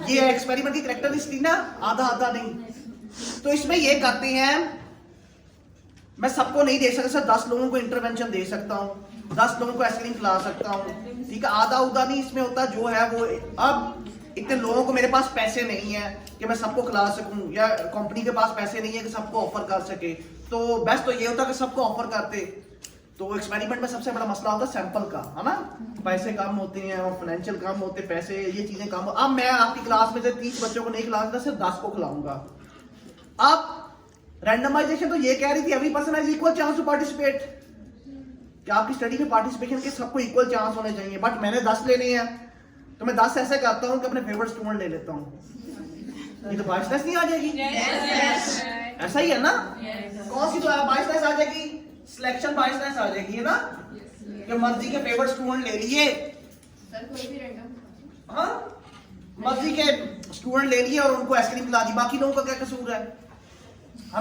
ये एक्सपेरिमेंट की कैरेक्टरिस्टिक ना, आधा आधा नहीं। तो इसमें ये करते हैं, मैं सबको नहीं दे सकता, 10 लोगों को इंटरवेंशन दे सकता हूँ, 10 लोगों को आइसक्रीम खिला सकता हूँ, ठीक है, आधा उदा नहीं इसमें होता, जो है वो। अब इतने लोगों को मेरे पास पैसे नहीं है कि मैं सबको खिला सकूं, या कंपनी के पास पैसे नहीं है कि सबको ऑफर कर सके, तो बेस्ट तो ये होता कि सबको ऑफर करते। तो एक्सपेरिमेंट में सबसे बड़ा मसला होता है सैंपल का, है ना, पैसे कम होते हैं और फाइनेंशियल कम होते, पैसे ये चीजें कम। अब मैं आपकी क्लास में से 30 बच्चों को नहीं खिला सकता, सिर्फ 10 को खिलाऊंगा। अब रैंडमाइजेशन तो ये कह रही थी every person has equal chance to participate, कि आपकी स्टडी में पार्टिसिपेशन के सबको इक्वल चांस होने चाहिए, बट मैंने 10 लेने हैं, तो मैं 10 ऐसे करता हूँ कि अपने फेवरेट स्टूडेंट ले लेता हूँ। ये तो बाइसनेस नहीं आ जाएगी? ऐसा ही है ना? कौन सी तो बाइसनेस आ जाएगी? सिलेक्शन बाइसनेस आ जाएगी, है ना, कि मर्जी के फेवरेट स्टूडेंट ले लिए, हाँ, मर्जी के स्टूडेंट ले लिए और उनको आइसक्रीम खिला दी, बाकी लोगों का क्या कसूर है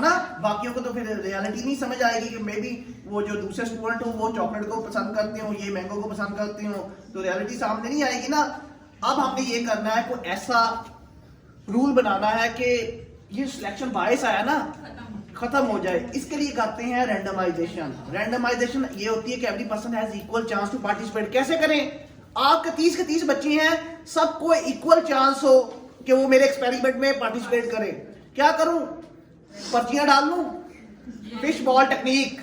ना। बाकियों को तो फिर रियलिटी नहीं समझ आएगी कि मे बी वो जो दूसरे स्टूडेंट हो वो चॉकलेट को पसंद करते हो, ये मैंगो को पसंद करते हो, तो रियलिटी सामने नहीं आएगी ना। अब हमने ये करना है, कोई ऐसा रूल बनाना है कि ये सिलेक्शन बायस आया ना, खत्म हो जाए। इसके लिए करते हैं रैंडमाइजेशन। रैंडमाइजेशन ये होती है कि every person has equal chance to participate. कैसे करें? आपके 30 के 30 बच्चे हैं, सबको इक्वल चांस हो कि वो मेरे एक्सपेरिमेंट में पार्टिसिपेट करें। क्या करूं? पर्चियां डाल लूं? फिश बॉल टेक्निक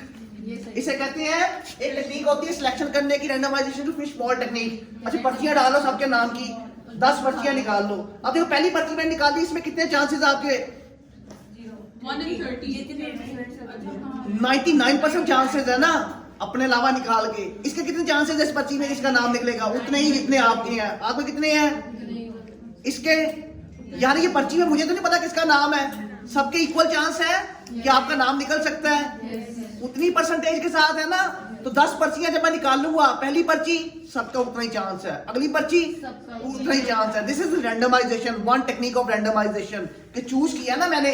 इसे कहते हैं। एक टेक्निक होती है सिलेक्शन करने की, randomisation to fish bowl technique. अच्छा, पर्चियां डालो सबके नाम की, 10 पर्चियां निकाल लो। अब देखो पहली पर्ची मैंने निकाल दी, इसमें कितने चांसेस आपके? 1 in 30। 99% चांसेस है ना, अपने अलावा निकाल के। इसके कितने चांसेस है इस पर्ची में इसका नाम निकलेगा? उतने ही जितने आपके हैं। आपके कितने हैं इसके? यानी ये पर्ची में मुझे तो नहीं पता किसका नाम है, सबके इक्वल चांस है कि आपका नाम निकल सकता है, उतनी परसेंटेज के साथ है ना। तो 10 पर्चियां जब मैं निकाल लूंगा, पहली पर्ची सबका उतना ही चांस है, अगली पर्ची उतना ही चांस है। This is randomisation, one technique of randomisation. कि चूज किया ना मैंने,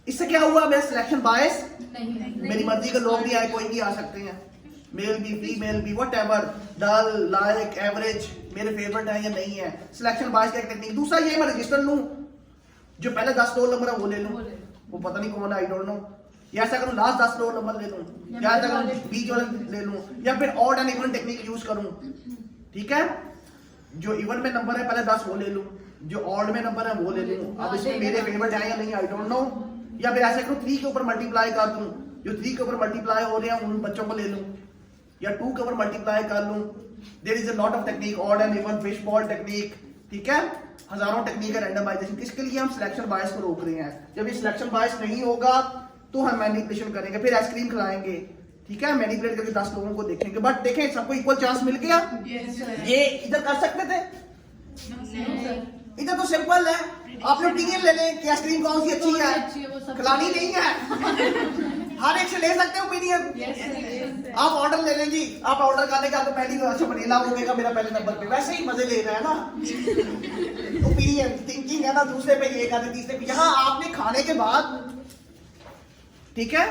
इससे क्या हुआ? मेरा सिलेक्शन बायस मेरी मर्जी के लोग भी आए, कोई भी आ सकते हैं, मेल भी फीमेल भी, व्हाटएवर, डल लाइक एवरेज, मेरे फेवरेट है या नहीं है। सिलेक्शन बायस का एक टेक्निक। दूसरा ये मैं रजिस्टर लूं, जो पहले 10 रोल नंबर है वो ले लूं, वो पता नहीं कौन है, आई डोंट नो। या ऐसा करूं लास्ट 10 रोल नंबर ले लूं, या ऐसा करूं बीच वाले ले लूं, या फिर odd and even technique use करूं, ठीक है। जो इवन में नंबर है पहले 10 वो ले लूं, जो ऑड में नंबर है वो ले लूं। अब इसमें मेरे फेवरेट है या नहीं आई डोंट नो, या फिर ऐसे करूं 3 के ऊपर मल्टीप्लाई कर दूं, जो 3 के ऊपर मल्टीप्लाई हो रहे हैं उन बच्चों को ले लूं, या 2 के ऊपर मल्टीप्लाई कर लूं। There is a lot of technique, odd and even fish bowl technique, ठीक है, हजारों टेक्निक है रैंडमाइजेशन। किसके लिए? हम सिलेक्शन बायस को रोक रहे हैं। जब ये सिलेक्शन बायस नहीं होगा तो हम मैनिपुलेशन करेंगे, फिर आइसक्रीम खिलाएंगे, ठीक है, मैनिपुलेट करके 10 लोगों को देखेंगे। बट देखें सबको इक्वल चांस मिल गया। ये इधर कर सकते थे, इधर तो सिंपल है, आपने ओपिनियन ले लें कि आइसक्रीम कौन सी अच्छी है, खिलानी नहीं है, हर एक से ले सकते हैं ओपिनियन। आप ऑर्डर ले लें जी, आप ऑर्डर करने का तो पहली अच्छा बनेला हो गया मेरा पहले नंबर पे, वैसे ही मजे ले रहे हैं ना। ओपिनियन थिंकिंग है ना, दूसरे पे ये कहते, तीसरे पे। यहाँ आपने खाने के बाद, ठीक है,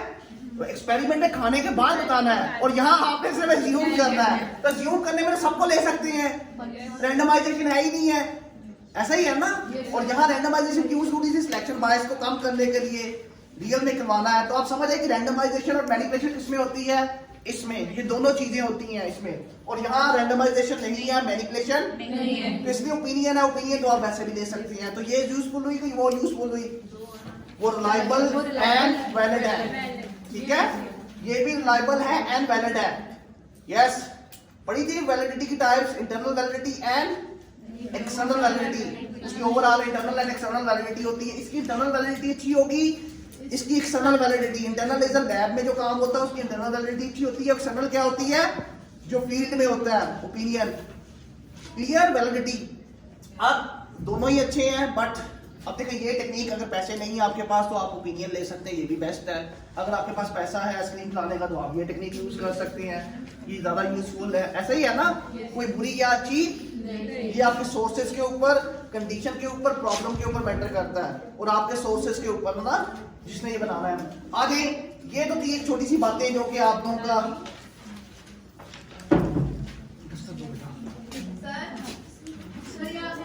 तो एक्सपेरिमेंट में खाने के बाद बताना है, और यहाँ आपने सिर्फ अज्यूम करना है। तो अज्यूम करने में सबको ले सकते हैं, रैंडमाइजेशन है ही नहीं है, ऐसा ही है ना। और यहाँ रैंडमाइजेशन की यूज होती थी सिलेक्शन बायस को कम करने के लिए, रियल में करवाना है। तो आप समझ आए कि रैंडमाइजेशन और मैनिपुलेशन किसमें होती है? इसमें, ये दोनों चीजें होती हैं इसमें। और यहाँ रैंडमाइजेशन नहीं है, मैनिपुलेशन नहीं है, तो इसलिए ओपिनियन है। ओपिनियन तो आप वैसे भी ले सकते हैं। तो ये यूजफुल हुई कि वो यूजफुल हुई, वो रिलायबल एंड वैलिड है, ठीक है, ये भी रिलायबल है एंड वैलिड है। यस, पढ़ी थी वैलिडिटी की types, internal validity and external validity. इसकी overall internal and external validity होती है। इसकी इंटरनल वैलिडिटी अच्छी होगी, इसकी external validity, internal is lab में जो काम होता है उसकी इंटरनल वैलिडिटी अच्छी होती है। एक्सटर्नल क्या होती है? जो फील्ड में होता है, ओपिनियन, क्लियर, वैलिडिटी। अब दोनों ही अच्छे हैं, बट अब देखिए ये टेक्निक अगर पैसे नहीं है आपके पास तो आप ओपिनियन ले सकते हैं, ये भी बेस्ट है। अगर आपके पास पैसा है आइसक्रीम खिलाने का तो आप ये टेक्निक यूज कर सकते हैं, ये ज्यादा यूजफुल है। ऐसा ही है ना, कोई बुरी या अच्छी, ये आपके सोर्सेज के ऊपर, कंडीशन के ऊपर, प्रॉब्लम के ऊपर मैटर करता है, और आपके सोर्सेज के ऊपर ना जिसने ये बनाना है। आगे ये तो थी एक छोटी सी बातें जो कि आप लोगों का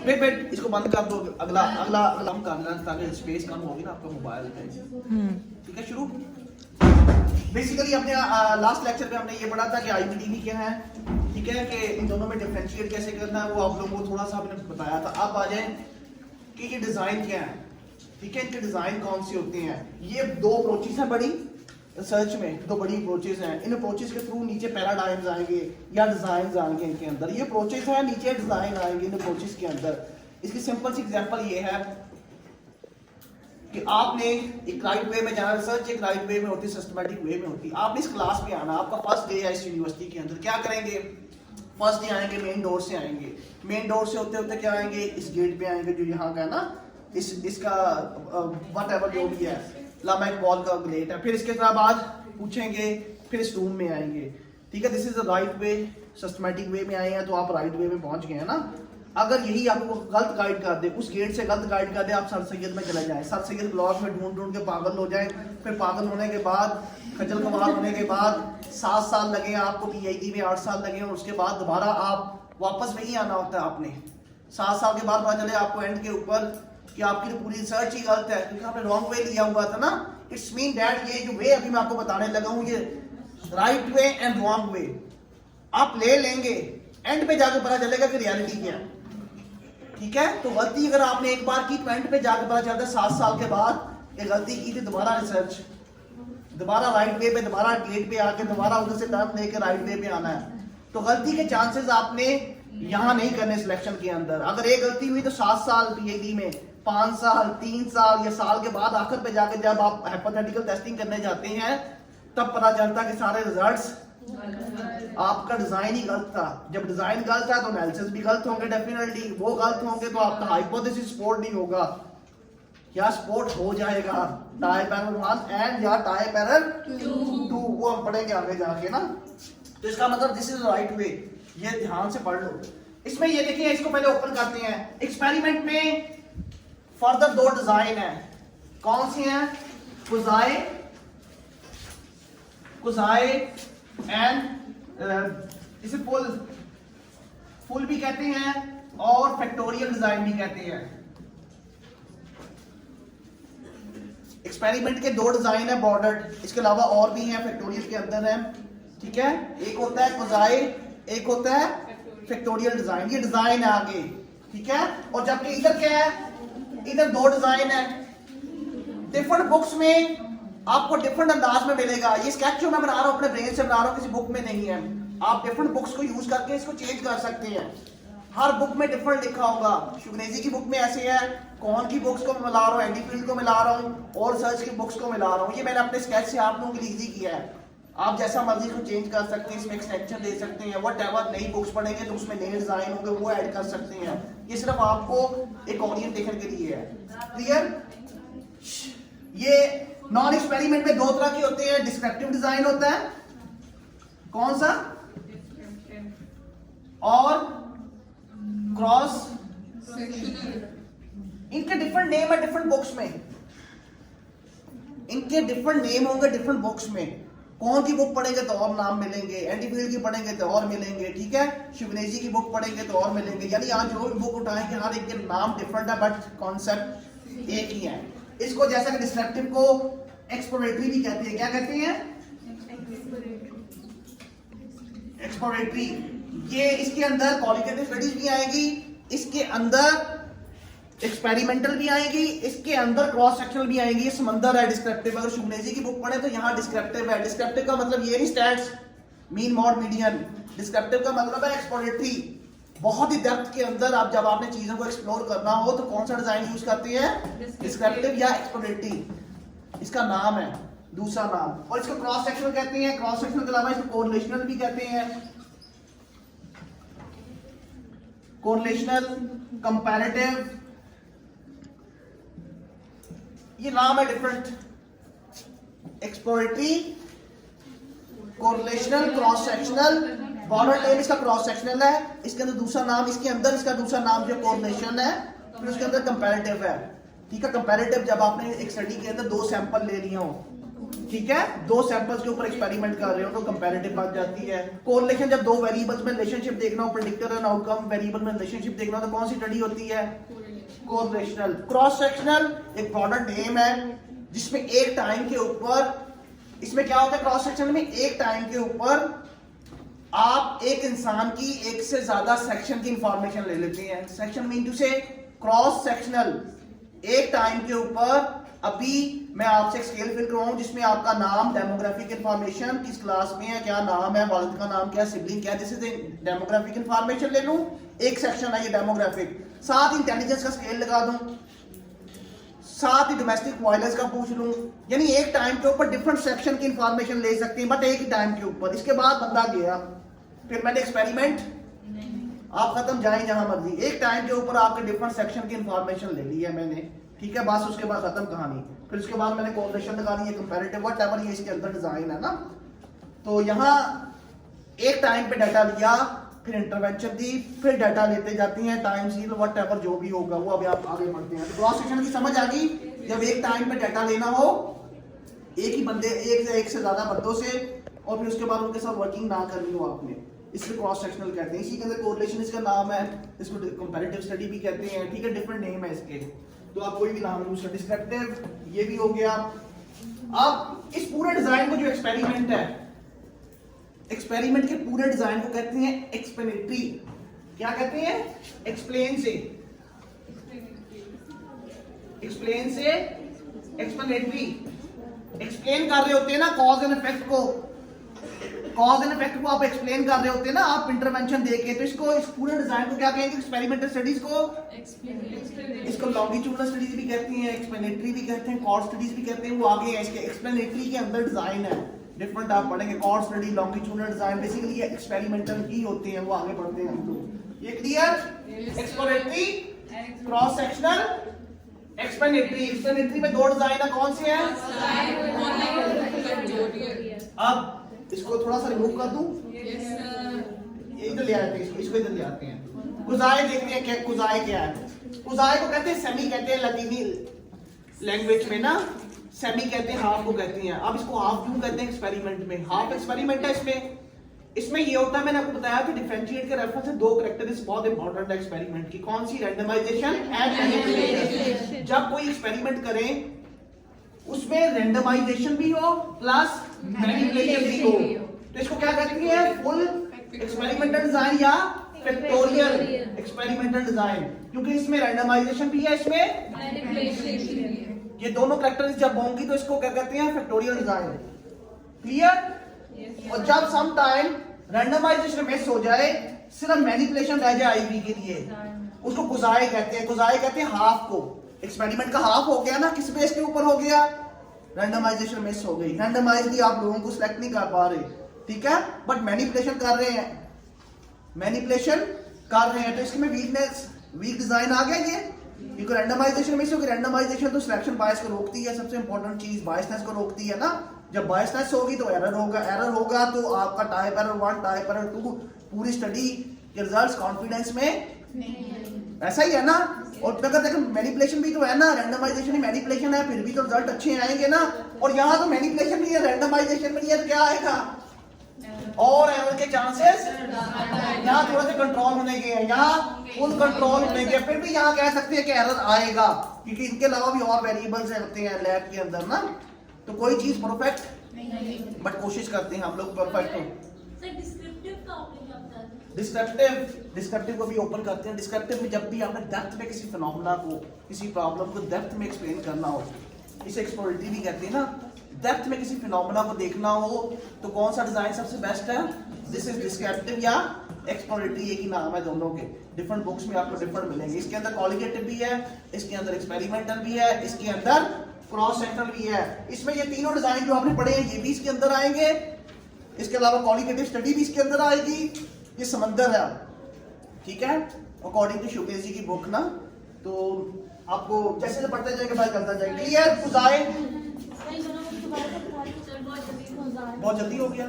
वेट इसको बंद कर दो, अगला अगला अगला हम कर लेना ताकि स्पेस कम होगी ना आपका मोबाइल में। ठीक है, शुरू। बेसिकली अपने लास्ट लेक्चर में हमने ये पढ़ा था कि आईपीडीवी क्या है, ठीक है, कि इन दोनों में डिफरेंशिएट कैसे करना है, वो आप लोगों को थोड़ा सा हमने बताया था। अब आ जाए कि ये डिजाइन क्या है, ठीक है, इनके डिजाइन कौन से होते हैं। ये 2 अप्रोचेस हैं बड़ी रिसर्च में, 2 बड़ी अप्रोचेस हैं। इन अप्रोचेस के थ्रू नीचे पैराडाइम्स आएंगे या डिजाइन आएंगे इनके अंदर। ये अप्रोचेस है, नीचे डिजाइन आएंगे इन अप्रोचेस के अंदर। इसकी सिंपल सी एग्जांपल ये है कि आपने एक राइट वे में जाना, रिसर्च एक राइट वे में होती है, सिस्टमैटिक वे में होती है। आपने इस क्लास में आना, आपका फर्स्ट डे है इस यूनिवर्सिटी के अंदर। क्या करेंगे? फर्स्ट डे आएंगे, मेन डोर से आएंगे, मेन डोर से होते होते क्या आएंगे, इस गेट पे आएंगे जो यहाँ का है ना, इसका व्हाटएवर जो भी है, लामाइक वॉल का गेट है। फिर इसके बाद पूछेंगे, फिर इस रूम में आएंगे, ठीक है। This is the right way, systematic way में आए हैं तो आप राइट वे में पहुंच गए हैं ना। अगर यही आपको गलत गाइड कर दे, उस गेट से गलत गाइड कर दे, आप सर सैयद में चले जाएं, सर सैयद ब्लॉक में ढूंढ ढूंढ के पागल हो जाएं, फिर पागल होने के बाद, खजल खवार होने के बाद 7 साल लगे आपको, पीएचडी में 8 साल लगे, और उसके बाद दोबारा आप वापस नहीं आना होता है। आपने 7 साल के बाद पता चले आपको एंड के ऊपर कि आपकी तो पूरी रिसर्च ही गलत है, क्योंकि आपने रॉन्ग वे लिया हुआ था ना। इट्स मीन दैट ये जो वे अभी मैं आपको बताने लगा हूँ, ये right way and wrong way आप ले लेंगे, एंड पे जाकर पता चलेगा कि रियलिटी क्या है, ठीक है। तो गलती अगर आपने एक बार की, एंड पे जाकर पता चलता है 7 साल के बाद ये गलती की थी, दोबारा रिसर्च, दोबारा राइट वे पे, दोबारा गेट पे आके दोबारा उधर से टर्न लेके राइट वे पे आना है। तो गलती के चांसेस आपने यहाँ नहीं करने सिलेक्शन के अंदर। अगर एक गलती हुई तो 7 साल पीएचडी में, 5 साल, 3 साल या साल के बाद आखिर पे जाके जब आप हाइपोथेटिकल टेस्टिंग करने जाते हैं तब पता चलता कि सारे रिजल्ट्स आपका डिजाइन ही गलत था। जब डिजाइन गलत है तो एनालिसिस भी गलत होंगे, डेफिनेटली वो गलत होंगे तो आपका हाइपोथेसिस सपोर्ट नहीं होगा, या सपोर्ट हो जाएगा टाइप एरर 1 एंड या टाइप एरर 2, वो हम पढ़ेंगे आगे जाके ना। तो इसका मतलब दिस इज राइट वे, ये ध्यान से पढ़ लो। इसमें ये देखिए, इसको पहले ओपन करते हैं। एक्सपेरिमेंट में फर्दर 2 डिजाइन है, कौन सी हैं? कुजाए एंड इसे फुल भी कहते हैं और फैक्टोरियल डिजाइन भी कहते हैं। एक्सपेरिमेंट के 2 डिजाइन है बॉर्डर्ड, इसके अलावा और भी हैं, फैक्टोरियल के अंदर है, ठीक है। एक होता है कुजाए, एक होता है फैक्टोरियल डिजाइन। ये डिजाइन है आगे, ठीक है। और जबकि इधर क्या है, इधर दो डिजाइन है। डिफरेंट बुक्स में आपको डिफरेंट अंदाज में मिलेगा। ये स्केच जो मैं बना रहा हूं अपने ब्रेन से बना रहा हूं, किसी बुक में नहीं है। आप डिफरेंट बुक्स को यूज करके इसको चेंज कर सकते हैं। हर बुक में डिफरेंट लिखा होगा। शुगनेजी की बुक में ऐसे है, कौन की बुक्स को मैं मिला रहा हूँ, एंडी फील्ड को मिला रहा हूँ, और सर्च की बुक्स को मिला रहा हूँ। ये मैंने अपने स्केच से आप लोगों के लिए इजी किया है। आप जैसा मर्जी को चेंज कर सकते हैं, इसमें एक्सटेंशन दे सकते हैं, व्हाटएवर। नई बुक्स पढ़ेंगे तो उसमें नए डिजाइन होंगे, वो ऐड कर सकते हैं। ये सिर्फ आपको एक ऑडियंस देखने के लिए है। क्लियर? ये नॉन एक्सपेरिमेंट में दो तरह के होते हैं। डिस्क्रिप्टिव डिजाइन होता है, कौन सा, और क्रॉस। इनके डिफरेंट नेम है डिफरेंट बुक्स में, इनके डिफरेंट नेम होंगे डिफरेंट बुक्स में। कौन की बुक पढ़ेंगे तो और नाम मिलेंगे, एंडी फील्ड की पढ़ेंगे तो और मिलेंगे, ठीक है। शिवनेजी की बुक पढ़ेंगे तो और मिलेंगे। यानी आज जो बुक उठाएंगे हर एक के नाम डिफरेंट है, बट कॉन्सेप्ट एक ही है। इसको जैसा कि डिस्क्रिप्टिव को एक्सप्लोरेटरी भी कहते हैं। क्या कहते हैं? एक्सप्लोरेटरी। ये इसके अंदर क्वालिटेटिव स्टडीज भी आएगी, इसके अंदर एक्सपेरिमेंटल भी आएगी, इसके अंदर क्रॉस सेक्शनल भी आएंगी। ये समंदर है डिस्क्रिप्टिव। अगर शुगनेजी की बुक पढ़े तो यहाँ डिस्क्रिप्टिव है। डिस्क्रिप्टिव का मतलब ये नहीं stats, mean, mod, median. Descriptive का मतलब है एक्सप्लोरेटरी। बहुत ही डेप्थ के अंदर आप जब आपने चीजों को एक्सप्लोर करना हो तो कौन सा डिजाइन यूज करते हैं? डिस्क्रिप्टिव या एक्सप्लोरेटरी, इसका नाम है, दूसरा नाम। और इसको क्रॉस सेक्शनल कहते हैं। क्रॉस सेक्शनल के अलावा इसको कोरिलेशनल भी कहते हैं। कोरिलेशनल, कंपैरेटिव, ये नाम है different. Exploratory, correlational, cross sectional. Border name इसका क्रॉस सेक्शनल है, इसके अंदर दूसरा नाम, इसके अंदर इसका दूसरा नाम जो कोरिलेशन है, फिर उसके अंदर कंपैरेटिव है, ठीक है। कंपैरेटिव जब आपने एक स्टडी के अंदर दो सैंपल ले लिए हो, ठीक है, दो सैंपल्स के ऊपर एक्सपेरिमेंट कर रहे हो तो कंपैरेटिव बन जाती है। कोरिलेशन जब दो वेरिएबल्स में रिलेशनशिप देखना हो, प्रेडिक्टर एंड आउटकम वेरिएबल में रिलेशनशिप देखना हो तो कौन सी स्टडी होती है? कोरिलेशनल। क्रॉस सेक्शनल एक ब्रॉडर नेम है जिसमें एक टाइम के ऊपर, इसमें क्या होता है क्रॉस सेक्शनल में, एक टाइम के ऊपर आप एक इंसान की एक से ज्यादा सेक्शन की इंफॉर्मेशन ले लेते हैं। सेक्शन मीन टू से क्रॉस सेक्शनल, एक टाइम के ऊपर। अभी मैं आपसे एक स्केल फिल करवाऊं जिसमें आपका नाम, डेमोग्राफिक इंफॉर्मेशन, किस क्लास में है, क्या नाम है, वालिद का नाम क्या, सिबलिंग क्या, जैसे डेमोग्राफिक इंफॉर्मेशन ले लूं, एक सेक्शन है ये डेमोग्राफिक। साथ इंटेलिजेंस का स्केल लगा दूं, साथ ही डोमेस्टिक वायलेंस का पूछ लूं। यानी एक टाइम के ऊपर डिफरेंट सेक्शन की इंफॉर्मेशन ले सकते हैं, बट एक ही टाइम के ऊपर। इसके बाद बंदा गया, फिर मैंने एक्सपेरिमेंट, आप खत्म, जाए जहां मर्जी। एक टाइम के ऊपर आपके डिफरेंट सेक्शन की इंफॉर्मेशन ले ली है मैंने, ठीक है, बस उसके बाद खत्म कहानी। फिर उसके बाद मैंने कोरिलेशन लगा दी है, कंपैरेटिव, व्हाटएवर ये इसके अंदर डिजाइन है ना। तो यहाँ एक टाइम पे डाटा लिया, फिर इंटरवेंशन दी, फिर डाटा लेते जाते हैं, टाइम सीरीज व्हाटएवर जो भी होगा वो अभी आप आगे बढ़ते हैं। तो क्रॉस सेक्शन की समझ आ गई। जब एक टाइम पे डाटा लेना हो एक ही बंदे, एक से ज्यादा बंदों से, और फिर उसके बाद उनके साथ वर्किंग ना करनी हो आपने, इसलिए क्रॉस सेक्शनल कहते हैं। इसी के अंदर कोरिलेशन इसका नाम है, इसको कंपैरेटिव स्टडी भी कहते हैं, ठीक है, डिफरेंट नेम है इसके, तो आप कोई भी नाम यूज कर। डिस्क्रिप्टिव ये भी हो गया। अब इस पूरे डिजाइन को जो एक्सपेरिमेंट है, एक्सपेरिमेंट के पूरे डिजाइन को कहते हैं एक्सप्लेनेटरी। क्या कहते हैं? एक्सप्लेन से, एक्सप्लेन से एक्सप्लेनेटरी। एक्सप्लेन कर रहे होते हैं ना कॉज एंड इफेक्ट को, कॉज एंड इफेक्ट को आप एक्सप्लेन कर रहे होते हैं ना आप इंटरवेंशन देके, तो इसको, इस पूरे डिजाइन को क्या कहेंगे? एक्सपेरिमेंटल स्टडीज को, इसको लॉन्गिट्यूडनल स्टडीज भी कहते हैं, एक्सप्लेनेटरी भी कहते हैं, कॉर्ड स्टडीज भी कहते हैं। वो आगे है इसके। एक्सप्लेनेटरी के अंदर डिजाइन है डिफरेंट, आप पढ़ेंगे cohort study, longitudinal design, basically ये एक्सपेरिमेंटल ही होते हैं, वो आगे बढ़ते हैं हम लोग। ये clear? Exploratory, cross sectional, explanatory. Explanatory में दो डिजाइन है, कौन से हैं? अब इसको थोड़ा सा रिमूव कर दूं, ये इधर ले आते हैं, इसको इधर ले आते हैं। कुजाए देखते हैं क्या कुजाए क्या है। कुजाए को कहते हैं सेमी, कहते हैं लतीनी लैंग्वेज में ना, सेमी कहते हैं, हाफ को कहते हैं। अब इसको हाफ क्यों कहते हैं? एक्सपेरिमेंट में हाफ एक्सपेरिमेंट है। इसमें ये होता है, मैंने आपको बताया कि डिफरेंशिएट के रेफरेंस से दो कैरेक्टरिस्टिक्स बहुत इंपॉर्टेंट है एक्सपेरिमेंट की। कौन सी? Randomisation and manipulation. जब कोई एक्सपेरिमेंट करें उसमें रैंडमाइजेशन भी हो प्लस मैनिपुलेशन भी हो, तो इसको क्या करेंगे? फुल एक्सपेरिमेंटल डिजाइन या फैक्टोरियल एक्सपेरिमेंटल डिजाइन, क्योंकि इसमें रैंडमाइजेशन भी है, इसमें मैनिपुलेशन भी है। ये दोनों कैरेक्टरिस्टिक्स जब होंगी तो इसको क्या कहते हैं, फैक्टोरियल डिजाइन। क्लियर? और जब सम टाइम रैंडमाइजेशन मिस हो जाए, सिर्फ मैनिपुलेशन रह जाए आईवी के लिए, उसको गुजाए कहते हैं। गुजाए कहते हैं हाफ को, एक्सपेरिमेंट का हाफ हो गया ना, किस बेस के ऊपर हो गया, रैंडमाइजेशन मिस हो गई। रैंडमाइजली आप लोगों को सिलेक्ट नहीं कर पा रहे, ठीक है, बट मैनिपुलेशन कर रहे हैं, मैनिपुलेशन कर रहे हैं, तो इसमें वीकनेस, वीक डिजाइन आ गया ये, क्योंकि रैंडमाइजेशन मिस होगी। रैंडमाइजेशन तो सिलेक्शन बायस को रोकती है, सबसे इंपॉर्टेंट चीज बायसनेस को रोकती है ना। जब बायसनेस होगी तो एरर होगा, एरर होगा तो आपका टाइप एरर 1, टाइप एरर 2, पूरी स्टडी के रिजल्ट्स कॉन्फिडेंस में ऐसा ही है ना। और अगर देखो मैनिपुलेशन भी तो है ना, रैंडमाइजेशन ही मैनिपुलेशन है, फिर भी तो रिजल्ट अच्छे आएंगे ना। और यहाँ तो मैनिपुलेशन भी है, रैंडमाइजेशन भी है, तो क्या आएगा, और एरर के चांसेस यहाँ थोड़े से कंट्रोल होने के हैं, यहाँ फुल कंट्रोल होने के, फिर भी यहाँ कह सकते हैं कि एरर आएगा, क्योंकि इनके अलावा भी और वेरिएबल्स होते हैं लैब के अंदर ना। तो कोई चीज परफेक्ट, बट कोशिश करते हैं हम लोग परफेक्ट हो। डिस्क्रिप्टिव को भी ओपन करते हैं। डिस्क्रिप्टिव में जब भी आपने डेप्थ में किसी फिनोमेना को, किसी प्रॉब्लम को डेप्थ में एक्सप्लेन करना हो, इसे एक्सप्लोरेटरी भी कहते हैं ना, डेप्थ में किसी फिनोमेना को देखना हो तो कौन सा डिजाइन सबसे बेस्ट है, दिस इज डिस्क्रिप्टिव या एक्सप्लोरेटरी, एक ही नाम है दोनों के, डिफरेंट बुक्स में आपको डिफरेंट मिलेंगे। इसके अंदर क्वालिटेटिव भी है, इसके अंदर एक्सपेरिमेंटल भी है, इसके अंदर क्रॉस सेक्शनल भी है। इसमें ये तीनों डिजाइन जो आपने पढ़े हैं ये भी इसके अंदर आएंगे, इसके अलावा क्वालिटेटिव स्टडी भी इसके अंदर आएगी। ये समंदर है, ठीक है, अकॉर्डिंग टू शुक्लेजी की बुक ना। तो आपको जैसे जैसे पढ़ते जाएगा पता चलता जाएगा। क्लियर? खुदाए बहुत जल्दी हो गया।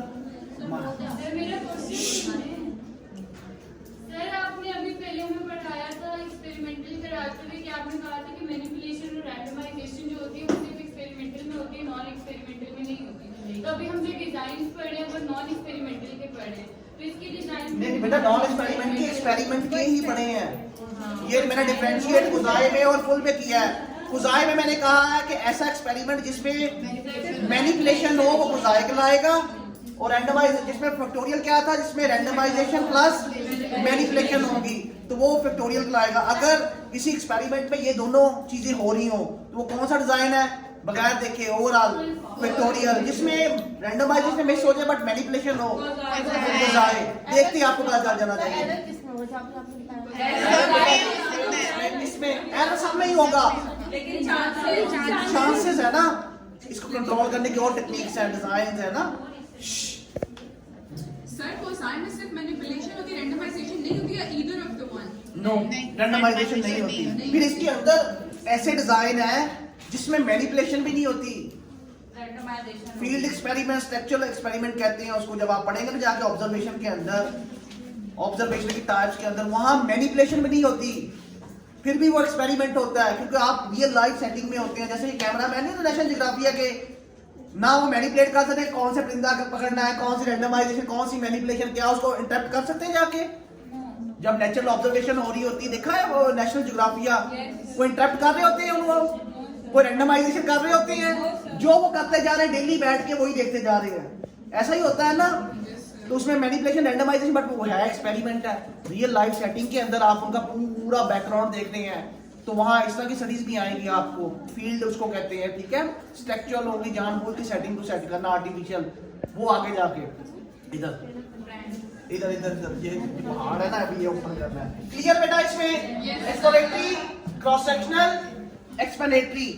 सर आपने अभी पहले हमें पढ़ाया था एक्सपेरिमेंटल कराते हुए कि आपने कहा था कि मैनिपुलेशन और रैंडमाइजेशन जो होती है वो सिर्फ एक्सपेरिमेंटल में होती है, नॉन एक्सपेरिमेंटल में नहीं होती। तो अभी हमने डिजाइन पढ़े हैं वो नॉन एक्सपेरिमेंटल के पढ़े हैं, तो इसकी डिजाइन नहीं बेटा, नॉन एक्सपेरिमेंट के एक्सपेरिमेंट के ही पढ़े हैं। ये मैंने डिफरेंशिएट खुदाए में और फुल में किया है। खुदाए में मैंने कहा है कि ऐसा एक्सपेरिमेंट जिसमें मैनिपुलेशन हो वो खुदाए कहलाएगा, और रैंडमाइज जिसमें फैक्टोरियल क्या था, जिसमें रैंडमाइजेशन प्लस मैनिपुलेशन होगी तो वो फैक्टोरियल कहलाएगा। अगर किसी एक्सपेरिमेंट में ये दोनों चीजें हो रही हो तो वो कौन सा डिजाइन है, बगैर देखे ओवरऑल फैक्टोरियल। जिसमें रैंडमाइजेशन मिस हो जाए बट मैनिपुलेशन हो देखते ही आपको पता चल जाना चाहिए। इसमें एरर सब में ही होगा, लेकिन चांसेस है ना, इसको कंट्रोल करने की और टेक्निक्स है, डिजाइन है ना। सर कोसाइन में सिर्फ मैनिपुलेशन होती है, रैंडमाइजेशन नहीं होती है, either of the one. No, randomisation नहीं होती। फिर इसके अंदर ऐसे डिजाइन है जिसमें मैनिपुलेशन भी नहीं होती। फील्ड एक्सपेरिमेंट, स्ट्रक्चरल एक्सपेरिमेंट कहते हैं उसको। जब आप पढ़ेंगे ना जाके ऑब्जर्वेशन के अंदर, ऑब्जर्वेशन की टाइप्स के अंदर, वहां मैनिपुलेशन भी नहीं होती, फिर भी वो एक्सपेरिमेंट होता है, क्योंकि आप रियल लाइफ सेटिंग में होते हैं। जैसे ये कैमरा मैन है नेशनल जियोग्राफिया के, ना वो मैनिपुलेट कर सकते कौन से परिंदा पकड़ना है, कौन सी रैंडमाइजेशन, कौन सी मैनिपुलेशन, क्या उसको इंटरप्ट कर सकते हैं जाके। जब नेचुरल ऑब्जर्वेशन हो रही होती है, देखा है वो नेशनल जियोग्राफिया, वो इंटरप्ट कर रहे होते हैं उनको, वो रैंडमाइजेशन कर रहे होते हैं, जो वो करते जा रहे हैं डेली बैठ के वही देखते जा रहे हैं। ऐसा ही होता है ना। तो उसमें मैनिपुलेशन, रैंडमाइजेशन, बट वो है एक्सपेरिमेंट है। रियल लाइफ सेटिंग के अंदर आप उनका पूरा बैकग्राउंड देख रहे हैं, तो वहां इस तरह की स्टडीज भी आएंगी आपको। फील्ड उसको कहते हैं, ठीक है। स्ट्रक्चरल होगी, जानबूझ की सेटिंग को सेट करना, आर्टिफिशियल, वो आगे जाके इधर इधर इधर इधर ये पहाड़ है ना, अभी ये ओपन करना है। क्लियर बेटा? इसमें एक्सप्लोरेटरी, क्रॉस सेक्शनल, एक्सप्लेनेटरी,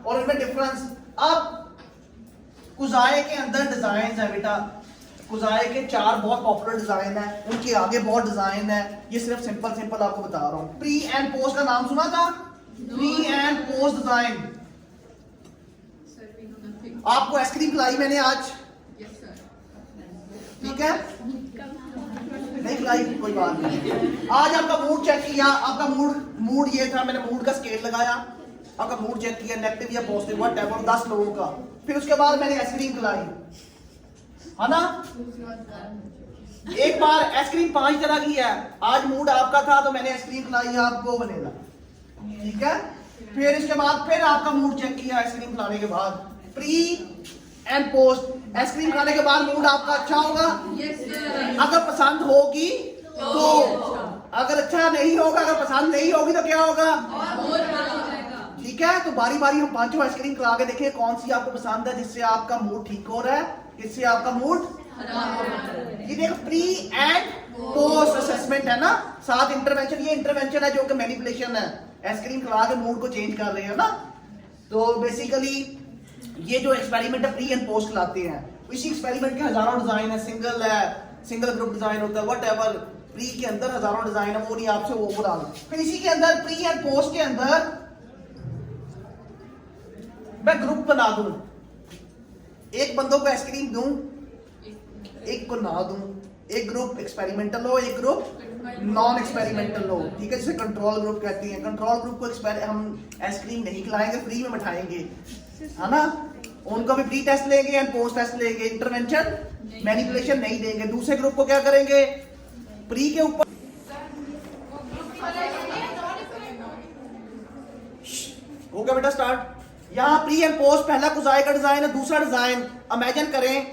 और इनमें डिफरेंस। अब कुजाए के अंदर डिजाइन है बेटा, कुजाए के 4 बहुत पॉपुलर डिजाइन है, उनके आगे बहुत डिजाइन है। ये सिर्फ सिंपल सिंपल आपको बता रहा हूँ। प्री एंड पोस्ट का नाम सुना था? Pre and post design. आपको आइसक्रीम खिलाई मैंने आज, ठीक है? नहीं खिलाई, कोई बात नहीं। आज आपका मूड चेक किया, आपका मूड ये था, मैंने मूड का स्केल लगाया, आपका मूड चेक किया, नेगेटिव या पॉजिटिव व्हाटएवर, 10 लोगों का। फिर उसके बाद मैंने आइसक्रीम खिलाई, है ना। एक बार आइसक्रीम 5 तरह की है, आज मूड आपका था तो मैंने आइसक्रीम खिलाई आपको बनेगा, ठीक है। फिर इसके बाद फिर आपका मूड चेक किया आइसक्रीम खिलाने के बाद, प्री एंड पोस्ट। आइसक्रीम खाने के बाद मूड आपका अच्छा होगा, यस सर। अगर पसंद होगी तो अगर अच्छा नहीं होगा, अगर पसंद नहीं होगी तो क्या होगा? और बड़ा हो जाएगा। ठीक है, तो बारी बारी हम पांचों आइसक्रीम खिला के देखें कौन सी आपको पसंद है, जिससे आपका मूड ठीक हो रहा है, जिससे आपका मूड। ये देखो प्री एंड पोस्ट असेसमेंट है ना, साथ इंटरवेंशन। ये इंटरवेंशन है जो कि मैनिपुलेशन है, आइसक्रीम खिला के मूड को चेंज कर रहे हैं ना। तो बेसिकली ये जो एक्सपेरिमेंट है प्री एंड पोस्ट लाते हैं। इसी एक्सपेरिमेंट के हजारों डिजाइन है, सिंगल ग्रुप डिजाइन होता है, व्हाटएवर। प्री के अंदर हजारों डिजाइन है, वो नहीं आपसे वो ओवरऑल। फिर इसी के अंदर प्री एंड पोस्ट के अंदर मैं ग्रुप बना दूं, एक बंदों को आइसक्रीम दूं, एक को ना दूं, एक ग्रुप एक्सपेरिमेंटल हो, एक ग्रुप नॉन एक्सपेरिमेंटल हो। ठीक है, जिसे कंट्रोल ग्रुप कहते हैं। कंट्रोल ग्रुप को हम आइसक्रीम नहीं खिलाएंगे, फ्री में बैठाएंगे, है ना। उनको भी प्री टेस्ट लेंगे एंड पोस्ट टेस्ट लेंगे, इंटरवेंशन मैनिपुलेशन नहीं देंगे। दूसरे ग्रुप को क्या करेंगे, प्री के ऊपर हो गया बेटा स्टार्ट। यहाँ प्री एंड पोस्ट, पहला कुजाई का डिजाइन है, दूसरा डिजाइन इमेजिन करें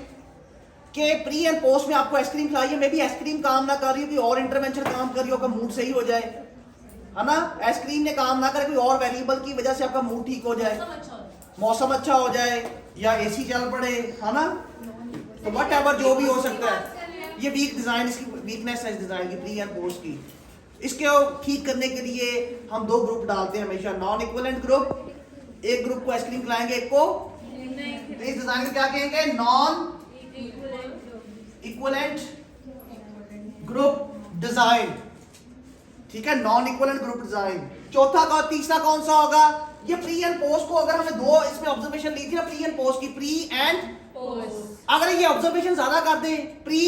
कि प्री एंड पोस्ट में आपको आइसक्रीम खिलाई है, मे बी आइसक्रीम काम ना कर रही हो, कोई और इंटरवेंशन काम कर रही हो, मूड सही हो जाए, है ना। आइसक्रीम ने काम ना करे, कोई और वेरिएबल की वजह से आपका मूड ठीक हो जाए, मौसम अच्छा हो जाए, या एसी चल पड़े, है ना। तो व्हाटएवर जो भी हो सकता है। ये वीक डिजाइन, इसकी वीकनेस है इस डिजाइन की, प्री एंड पोस्ट की। इसके ठीक करने के लिए हम दो ग्रुप डालते हैं हमेशा, नॉन इक्विवेलेंट ग्रुप। एक ग्रुप को आइसक्रीम खिलाएंगे, एक को। तो इस डिजाइन को क्या कहेंगे, नॉन इक्विवेलेंट ग्रुप डिजाइन। ठीक है, नॉन इक्विवेलेंट ग्रुप डिजाइन। चौथा का तीसरा कौन सा होगा, ये प्री एंड पोस्ट को, अगर हमें दो इसमें ऑब्जर्वेशन ली थी ना प्री एंड पोस्ट की, प्री एंड पोस्ट, अगर ये ऑब्जर्वेशन ज्यादा कर दे, pre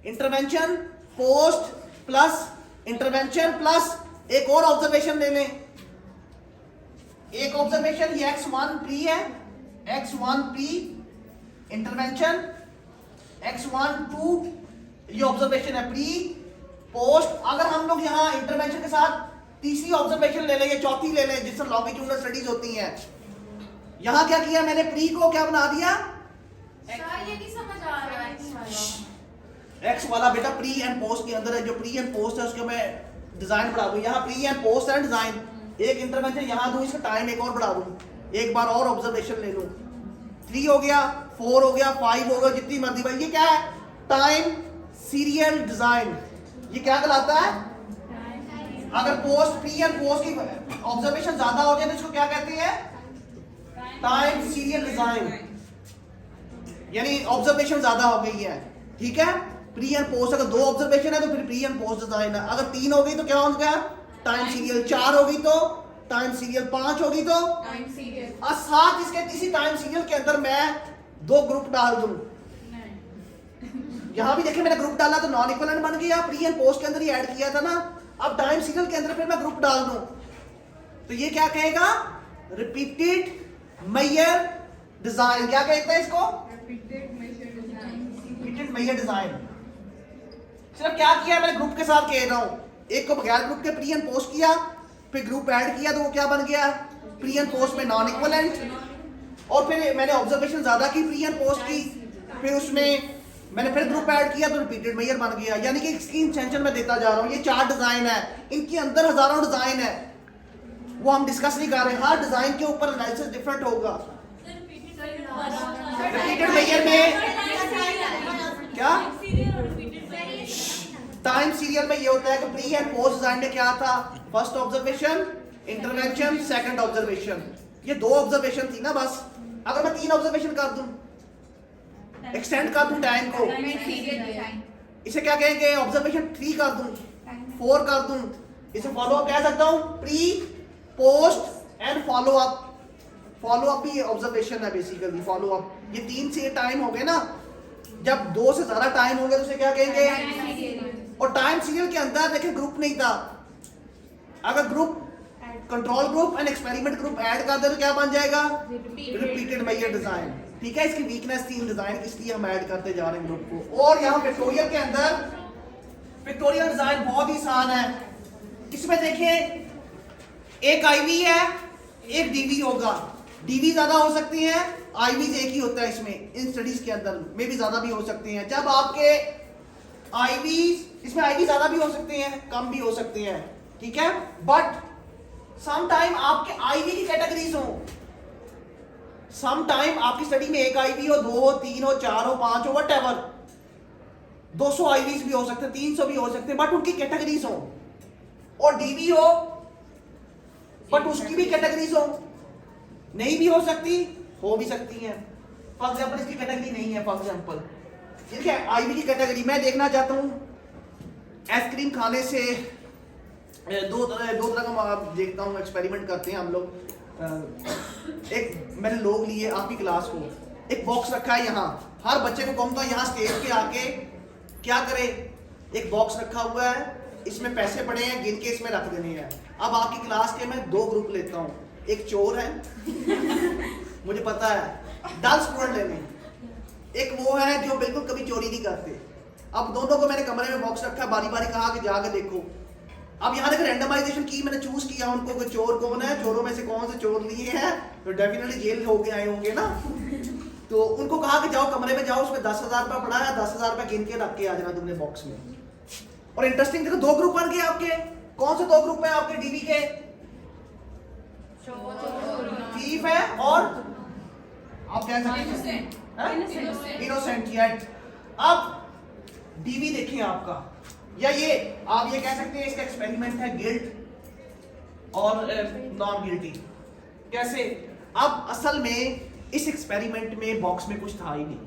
intervention post plus intervention plus एक और ऑब्जर्वेशन ले लें। एक ऑब्जर्वेशन ये x1 प्री है, x1 प्री इंटरवेंशन, x1 2 ये ऑब्जर्वेशन है प्री पोस्ट। अगर हम लोग यहाँ इंटरवेंशन के साथ तीसरी ऑब्जर्वेशन ले लेंगे, चौथी ले लें, जिससे लॉन्गिट्यूडनल स्टडीज होती हैं। यहाँ क्या किया मैंने, प्री को क्या बना दिया, ये नहीं समझ आ रहा है एक्स वाला बेटा प्री एंड पोस्ट के अंदर है। जो प्री एंड पोस्ट है उसके मैं डिजाइन बढ़ा दूं, यहाँ pre and post and design, एक इंटरवेंशन यहाँ दूं, इसका टाइम एक और बढ़ा दूं, एक बार और ऑब्जर्वेशन ले लूं। 3 हो गया, 4 हो गया, 5 हो गया, जितनी मर्जी भाई। ये क्या है, टाइम सीरियल डिजाइन। ये क्या कहलाता है, अगर पोस्ट प्री एंड पोस्ट की ऑब्जर्वेशन ज्यादा हो जाए तो इसको क्या कहते हैं, टाइम सीरियल डिजाइन, यानी ऑब्जर्वेशन ज्यादा हो गई है। ठीक है, प्री एंड पोस्ट अगर 2 ऑब्जर्वेशन है तो फिर प्री एंड पोस्ट डिजाइन है। अगर 3 हो गई तो क्या हो गया, टाइम सीरियल। 4 हो गई तो टाइम सीरियल। 5 हो गई तो टाइम सीरियल। और साथ इसके इसी टाइम सीरियल के अंदर मैं 2 ग्रुप डाल दूं। यहां भी देखिए मैंने ग्रुप डाला तो नॉन इक्विवेलेंट बन गया, प्री एंड पोस्ट के अंदर ही ऐड किया था ना। अब टाइम सीरियल के अंदर फिर मैं ग्रुप डाल दूं तो ये क्या कहेगा, रिपीटेड मेजर डिजाइन। क्या कहते हैं इसको, रिपीटेड मेजर डिजाइन। सिर्फ क्या किया मैंने, ग्रुप के साथ कह रहा हूं, एक को बगैर ग्रुप के प्री एंड पोस्ट किया, फिर ग्रुप ऐड किया तो वो क्या बन गया, प्री एंड पोस्ट में नॉन इक्विवेलेंट। और फिर मैंने ऑब्जर्वेशन ज्यादा की प्री एंड पोस्ट की, फिर उसमें मैंने फिर ग्रुप ऐड किया तो रिपीटेड मेजर बन गया। यानी कि इसकी एक्सटेंशन में देता जा रहा हूं। ये 4 डिजाइन है, इनके अंदर हजारों डिजाइन है, वो हम डिस्कस नहीं कर रहे। हर डिजाइन के ऊपर एनालिसिस डिफरेंट होगा। रिपीटेड मेजर में क्या, टाइम सीरियल में ये होता है कि प्री एंड पोस्ट डिजाइन में क्या था, first observation, intervention, second observation. ये 2 ऑब्जर्वेशन थी ना बस। अगर मैं 3 ऑब्जर्वेशन कर दूं, एक्सटेंड कर दूं टाइम को, इसे क्या कहेंगे, ऑब्जर्वेशन 3 कर दूं, 4 कर दूं, इसे फॉलो अप कह सकता हूं, pre post and follow up. Follow up भी ऑब्जर्वेशन है बेसिकली, फॉलो अप। ये 3 से टाइम हो गए ना, जब 2 से ज्यादा टाइम हो गए तो उसे क्या कहेंगे। और टाइम सीरियल के अंदर देखिए ग्रुप नहीं था, अगर group control group and experiment group add कर दे तो क्या बन जाएगा, रिपीटेड मेजर डिजाइन। ठीक है, इसकी वीकनेस थी इन डिजाइन, इसलिए हम ऐड करते जा रहे हैं ग्रुप को। और यहाँ पिक्टोरियल के अंदर पिक्टोरियल डिजाइन बहुत ही आसान है। इसमें देखिए एक आईवी है, एक डीवी होगा। डीवी ज्यादा हो सकती है, आईवी एक ही होता है इसमें, इन स्टडीज के अंदर में भी ज्यादा भी हो सकती हैं। जब आपके आईवी इसमें आईवी ज्यादा भी हो सकते हैं, कम भी हो सकते हैं, ठीक है। बट सम टाइम आपके आईवी की कैटेगरीज हो, सम टाइम आपकी स्टडी में एक आईवी हो, 2 हो, 3 हो, 4 हो, 5 हो, व्हाटएवर, 200 आईवीज भी हो सकते हैं, 300 भी हो सकते हैं, बट उनकी कैटेगरीज हो। और डीवी हो बट उसकी भी कैटेगरीज हो, नहीं भी हो सकती, हो भी सकती है। फॉर एग्जाम्पल इसकी कैटेगरी नहीं है, फॉर एग्जाम्पल ठीक है। आईवी की कैटेगरी मैं देखना चाहता हूं, आइसक्रीम खाने से दो तरह का देखता हूं, एक्सपेरिमेंट करते हैं हम लोग। एक मैंने लोग लिए आपकी क्लास को, एक बॉक्स रखा है यहाँ, हर बच्चे को कहूंगा यहाँ स्टेज पे आके क्या करे, एक बॉक्स रखा हुआ है, इसमें पैसे पड़े हैं, गिन के इसमें रख देने हैं। अब आपकी क्लास के मैं 2 ग्रुप लेता हूँ, एक चोर है मुझे पता है, 10 स्टूडेंट लेने, एक वो है जो बिल्कुल कभी चोरी नहीं करते। अब दोनों को मैंने कमरे में बॉक्स रखा, बारी बारी कहा कि जाके देखो। अब यहाँ देखो रैंडमाइजेशन की, मैंने चूज किया उनको कि चोर कौन है, चोरों में से कौन से चोर लिए हैं, तो डेफिनेटली जेल हो गए आए होंगे ना। तो उनको कहा कि जाओ कमरे में जाओ, उसमें 10,000 रुपया पड़ा है, 10,000 रुपया गिन के रख के आ जाना तुमने बॉक्स में। और इंटरेस्टिंग देखो 2 ग्रुप बन गए आपके। कौन से 2 ग्रुप है आपके डीवी के? थीफ है और आप क्या सकते हैं इनोसेंट। येट अब डीवी देखें आपका, या ये आप ये कह सकते हैं इसका एक्सपेरिमेंट है गिल्ट और नॉन गिल्टी। कैसे? अब असल में इस एक्सपेरिमेंट में बॉक्स में कुछ था ही नहीं,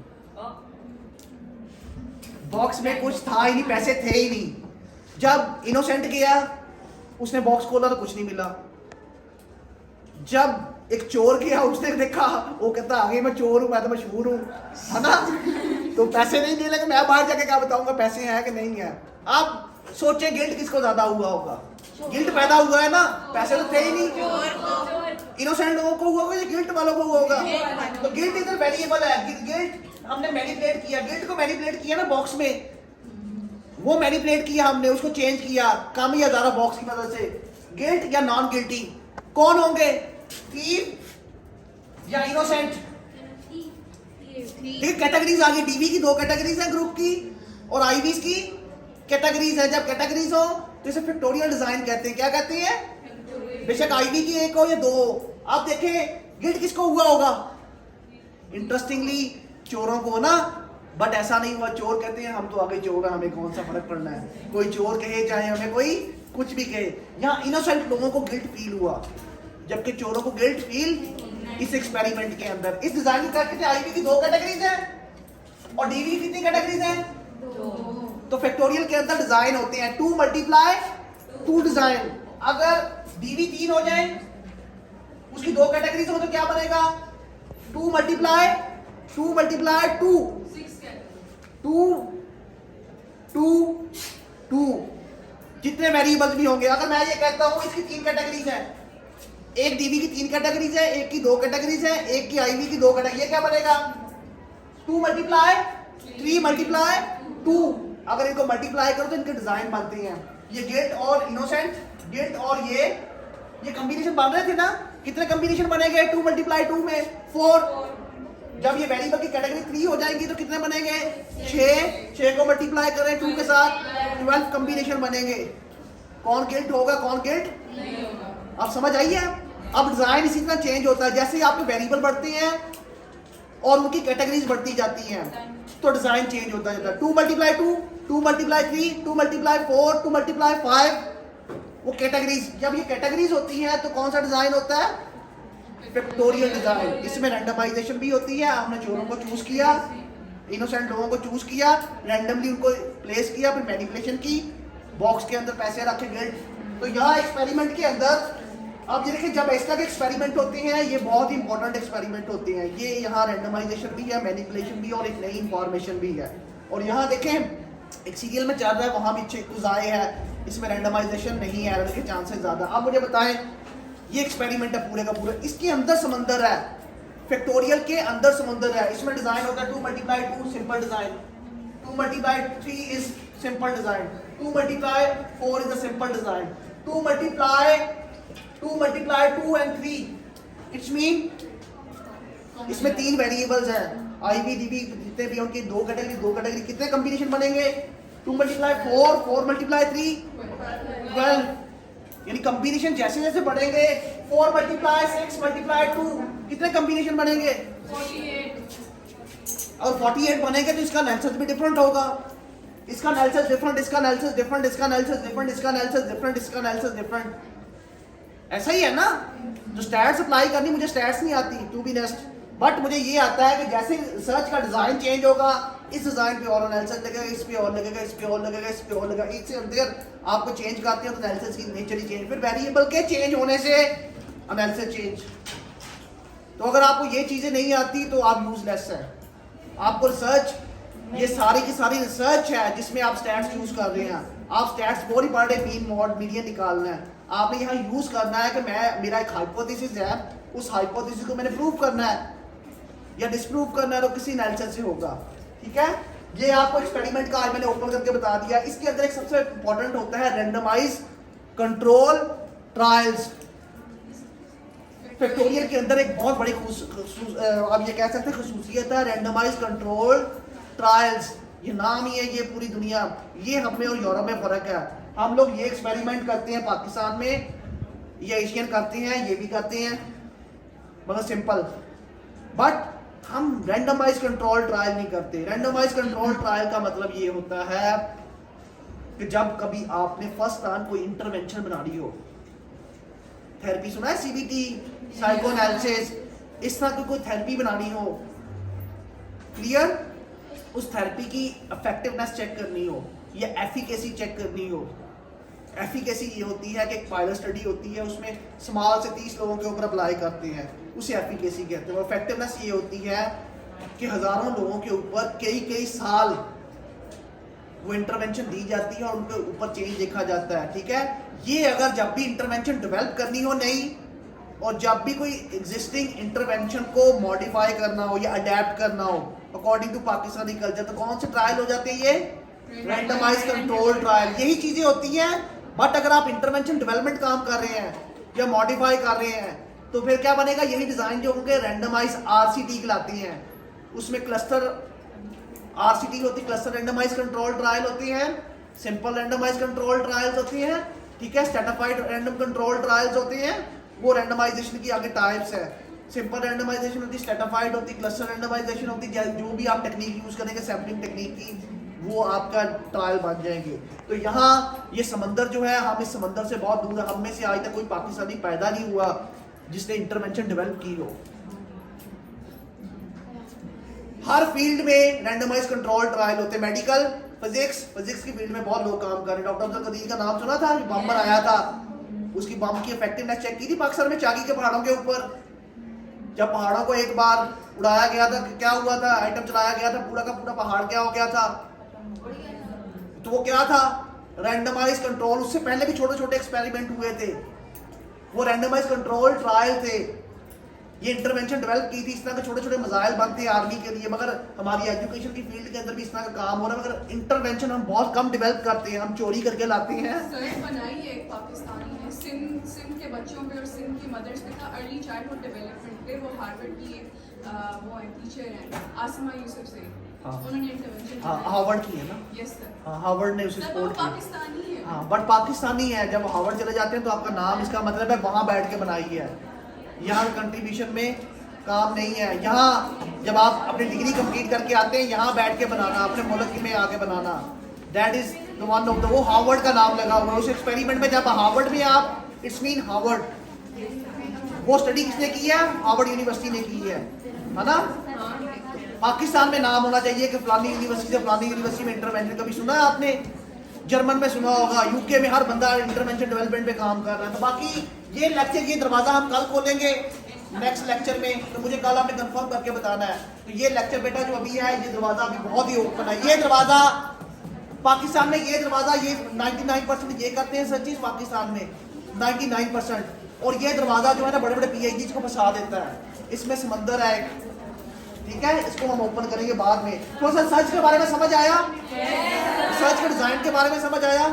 बॉक्स में कुछ था ही नहीं, पैसे थे ही नहीं। जब इनोसेंट गया उसने बॉक्स खोला तो कुछ नहीं मिला। जब एक चोर गया उसने देखा, वो कहता आगे मैं चोर हूं, मैं तो मशहूर हूं, है ना, तो पैसे नहीं मिलेंगे, मैं बाहर जाके क्या बताऊंगा पैसे हैं कि नहीं है। अब सोचे गिल्ट किसको ज्यादा हुआ होगा? गिल्ट पैदा हुआ है ना, पैसे तो थे ही नहीं। इनोसेंट लोगों को हुआ होगा या गिल्ट वालों को हुआ होगा? तो गिल्ट इधर वेरिएबल है, गिल्ट हमने मैनिपुलेट किया, गिल्ट को मैनिपुलेट किया ना बॉक्स में, वो मैनिपुलेट किया हमने, उसको चेंज किया कम या ज्यादा बॉक्स की मदद से। गिल्ट या नॉन गिल्टी कौन होंगे? थीफ या इनोसेंट? देखिए कैटेगरीज आ गई, डीवी की 2 कैटेगरीज है ग्रुप की, और आईवीज की कैटेगरीज है। जब कैटेगरीज हो तो इसे फैक्टोरियल डिजाइन कहते हैं। क्या कहते हैं? बेशक आईवी की 1 हो या 2 हो। अब देखें गिल्ट किसको हुआ होगा? इंटरेस्टिंगली चोरों को ना, बट ऐसा नहीं हुआ। चोर कहते हैं हम तो आगे चोर हैं, हमें कौन सा फर्क पड़ना है, कोई चोर कहे चाहे हमें कोई कुछ भी कहे। यहाँ इनोसेंट लोगों को गिल्ट फील हुआ, जबकि चोरों को गिल्ट फील इस एक्सपेरिमेंट के अंदर। इस डिजाइन में क्या कहते हैं? आईवी की 2 कैटेगरीज है और डीवी की कितनी कैटेगरीज हैं? 2। तो फैक्टोरियल के अंदर डिजाइन होते हैं 2 × 2 डिजाइन। अगर डीवी 3 हो जाए, उसकी 2 कैटेगरीज हो, तो क्या बनेगा? 2 × 2 × 2 2 जितने वेरिएबल्स भी होंगे। अगर मैं ये कहता हूं इसकी 3 कैटेगरीज है, एक डीवी की 3 कैटेगरीज है, एक की 2 कैटेगरीज है, एक की आईवी की 2 कैटेगरी, ये क्या बनेगा? 2 × 3 × 2। अगर इनको मल्टीप्लाई करो तो इनके डिजाइन बनते हैं। ये गिल्ट और इनोसेंट, गिल्ट और ये कॉम्बिनेशन बन रहे थे ना, कितने कॉम्बिनेशन बनेंगे 2 × 2 में? 4। जब ये वेरिएबल की कैटेगरी 3 हो जाएंगी तो कितने बनेंगे? 6 को मल्टीप्लाई करें 2 के साथ, 12 कॉम्बिनेशन बनेंगे। कौन गिल्ट होगा, कौन गिल्ट नहीं होगा? अब समझ आई है? अब डिजाइन इसी तरह चेंज होता है, जैसे आपके वेरिएबल बढ़ते हैं और उनकी कैटेगरीज बढ़ती जाती हैं तो डिजाइन चेंज होता जाता है। 2 × 2, 2 × 3, 2 × 4, 2 × 5, वो कैटेगरीज। जब ये कैटेगरीज होती हैं तो कौन सा डिजाइन होता है? Factorial design. इसमें रैंडमाइजेशन भी होती है, हमने चोरों को चूज किया, इनोसेंट लोगों को चूज किया, रैंडमली उनको प्लेस किया, फिर मैनिपुलेशन की, बॉक्स के अंदर पैसे रखे गिल्ट। तो यहाँ एक्सपेरिमेंट के अंदर अब ये देखिए, जब इस तरह के एक्सपेरिमेंट होते हैं ये बहुत ही इंपॉर्टेंट एक्सपेरिमेंट होते हैं। ये यहाँ रैंडमाइजेशन भी है, मैनिपुलेशन भी, और एक नई इंफॉर्मेशन भी है। और यहाँ देखें एक सीरियल में चल रहा है, वहाँ भी चेक आए है, इसमें रैंडमाइजेशन नहीं है, एरर के चांसेस ज्यादा। अब मुझे बताएं, ये एक्सपेरिमेंट है पूरे का पूरा, इसके अंदर समंदर है, फैक्टोरियल के अंदर समंदर है। इसमें डिजाइन होता है 2 × 2 simple design, 2 × 3 is simple design, 2 × 4 is a simple design, 2 × 2 and 3 it's mean इसमें 3 वेरिएबल्स हैं। आईवी डीवी जितने भी उनकी 2 कैटेगरी कितने कॉम्बिनेशन बनेंगे? 2 मल्टीप्लाई 4, 4 मल्टीप्लाई 3, 12। यानी कॉम्बिनेशन जैसे जैसे बढ़ेंगे 4 मल्टीप्लाई 6 मल्टीप्लाई 2, कितने कॉम्बिनेशन बनेंगे? 48। और 48 बनेंगे तो इसका एनालिसिस भी डिफरेंट होगा। इसका एनालिसिस डिफरेंट, इसका एनालिसिस डिफरेंट, इसका एनालिसिस डिफरेंट, इसका एनालिसिस डिफरेंट, इसका एनालिसिस डिफरेंट। ऐसा ही है ना? जो स्टैट्स अप्लाई करनी, मुझे स्टैट्स नहीं आती टू बी नेस्ट, बट मुझे ये आता है कि जैसे रिसर्च का डिजाइन चेंज होगा, इस डिजाइन पे और एनालिसिस लगेगा, इस पे और लगेगा, इस पे और लगेगा, इस पे और लगेगा, एक से अंदर आपको चेंज करते हैं तो एनालिसिस की नेचर ही चेंज, फिर वेरिएबल के चेंज होने से एनालिसिस चेंज। तो अगर आपको ये चीजें नहीं आती तो आप यूजलेस है। आपको रिसर्च, ये सारी की सारी रिसर्च है जिसमें आप स्टैट्स यूज कर रहे हैं। आप स्टैट्स बोल ही पढ़ रहे, मीन मॉड मीडियन निकालना है। आपने यहाँ यूज करना है कि मेरा एक हाइपोथेसिस है, उस हाइपोथेसिस को मैंने प्रूव करना है या डिस्प्रूव करना है, तो किसी एनालिसिस से होगा। ठीक है, ये आपको एक्सपेरिमेंट का आज मैंने ओपन करके बता दिया। इसके अंदर एक सबसे इंपॉर्टेंट होता है रैंडमाइज कंट्रोल ट्रायल्स। फैक्टोरियल के अंदर एक बहुत बड़ी आप ये कह सकते हैं खसूसियत है रैंडमाइज कंट्रोल ट्रायल्स। ये नाम ही है, ये पूरी दुनिया, ये हम में और यूरोप में फर्क है। हम लोग ये एक्सपेरिमेंट करते हैं पाकिस्तान में, ये एशियन करते हैं, ये भी करते हैं, मतलब सिंपल। बट हम रैंडमाइज कंट्रोल ट्रायल नहीं करते। रैंडमाइज कंट्रोल ट्रायल का मतलब ये होता है कि जब कभी आपने फर्स्ट टाइम कोई इंटरवेंशन बनानी हो, थेरेपी सुना है, सीबीटी, साइकोएनालिसिस, इस तरह की कोई थेरेपी बनानी हो, क्लियर, उस थेरेपी की इफेक्टिवनेस चेक करनी हो या एफिकेसी चेक करनी हो। एफिकेसी ये होती है कि एक पायलट स्टडी होती है, उसमें स्मॉल से 30 लोगों के ऊपर अप्लाई करते हैं, उसे एफिकेसी कहते हैं। और इफेक्टिवनेस ये होती है कि हजारों लोगों के ऊपर कई कई साल वो इंटरवेंशन दी जाती है और उनके ऊपर चेंज देखा जाता है। ठीक है, ये अगर जब भी इंटरवेंशन डेवलप करनी हो नई, और जब भी कोई एग्जिस्टिंग इंटरवेंशन को मॉडिफाई करना हो या अडेप्ट करना हो अकॉर्डिंग टू पाकिस्तानी कल्चर, तो कौन से ट्रायल हो जाते हैं? ये रैंडमाइज कंट्रोल ट्रायल। यही चीजें होती हैं। बट अगर आप इंटरवेंशन डेवलपमेंट काम कर रहे हैं या मॉडिफाई कर रहे हैं, तो फिर क्या बनेगा? यही डिजाइन जो होंगे रैंडमाइज आरसीटी कहलाती हैं। उसमें क्लस्टर आरसीटी होती है, क्लस्टर रैंडमाइज कंट्रोल ट्रायल होती हैं, सिंपल रैंडमाइज कंट्रोल ट्रायल्स होती हैं, ठीक है, स्ट्रैटिफाइड रैंडम कंट्रोल ट्रायल्स होते हैं। वो रैंडमाइजेशन की आगे टाइप्स है, सिंपल रैंडमाइजेशन होती है, स्ट्रैटिफाइड होती है, क्लस्टर रैंडमाइजेशन होती है। जो भी आप टेक्निक यूज करेंगे सैम्पलिंग टेक्निक की, वो आपका ट्रायल बन जाएंगे। तो यहाँ ये समंदर जो है, हम इस समंदर से बहुत दूर है। हम में से आज तक कोई पाकिस्तानी पैदा नहीं हुआ जिसने इंटरवेंशन डेवलप की हो। हर फील्ड में रैंडमाइज कंट्रोल ट्रायल होते हैं। मेडिकल, फिजिक्स की फील्ड में बहुत लोग काम कर रहे हैं। डॉक्टर अब्दुल कदीर का नाम सुना था? बम बनाया था, उसकी बम की इफेक्टिवनेस चेक की थी पाकिस्तान में चाकी के पहाड़ों के ऊपर। जब पहाड़ों को एक बार उड़ाया गया था, क्या हुआ था? आइटम चलाया गया था, पूरा का पूरा पहाड़ क्या हो गया था? तो वो क्या था? Randomise control. उससे पहले भी छोटे छोटे एक्सपेरिमेंट हुए थे, वो रैंडमाइज कंट्रोल ट्रायल थे। ये इंटरवेंशन डेवलप की थी। इस तरह के छोटे छोटे मजाइल बनते हैं आर्मी के लिए, मगर हमारी एजुकेशन की फील्ड के अंदर भी इस तरह का काम हो रहा है। मगर इंटरवेंशन हम बहुत कम डेवलप करते हैं, हम चोरी करके लाते हैं। सर्च बनाई है एक पाकिस्तानी ने सिंध के बच्चों पे और सिंध की मदर्स पे था, अर्ली चाइल्डहुड डेवलपमेंट पे। वो हार्वर्ड की एक वो है, टीचर है, आसमा यूसुफ से। हाँ। उन्होंने इंटरवेंशन हार्वर्ड की है ना? Yes sir. हाँ, हार्वर्ड ने उसे वो सपोर्ट किया। पाकिस्तानी है। हाँ, बट पाकिस्तानी है। जब हार्वर्ड चले जाते हैं तो आपका नाम, इसका मतलब है वहां बैठ के बनाई है। यहाँ कंट्रीब्यूशन में काम नहीं है। यहाँ जब आप अपनी डिग्री कंप्लीट करके आते हैं, यहाँ बैठ के बनाना, अपने मुल्क में आके बनाना, that is the one of the, वो हार्वर्ड का नाम लगा हुआ है उस एक्सपेरिमेंट में। जब हार्वर्ड में आप, इट्स मीन हार्वर्ड। वो स्टडी किसने की है? हार्वर्ड यूनिवर्सिटी ने की है ना? पाकिस्तान में नाम होना चाहिए कि फलानी यूनिवर्सिटी से फलानी यूनिवर्सिटी में इंटरवेंशन। कभी सुना है आपने? जर्मन में सुना होगा, यूके में हर बंदा इंटरवेंशन डेवलपमेंट पे काम कर रहा है। तो बाकी ये लेक्चर, ये दरवाजा हम कल खोलेंगे नेक्स्ट लेक्चर में, तो मुझे कल आपने कंफर्म करके बताना है। तो ये लेक्चर बेटा जो अभी है, ये दरवाजा अभी बहुत ही ओपन है। ये दरवाजा पाकिस्तान में, ये दरवाजा, ये 99% ये करते हैं सर चीज पाकिस्तान में, 99%। और ये दरवाजा जो है ना, बड़े बड़े PhDs को फंसा देता है। इसमें समंदर है, ठीक है, इसको हम ओपन करेंगे बाद में। तो सर सर्च के बारे में समझ आया? सर्च के डिजाइन के बारे में समझ आया?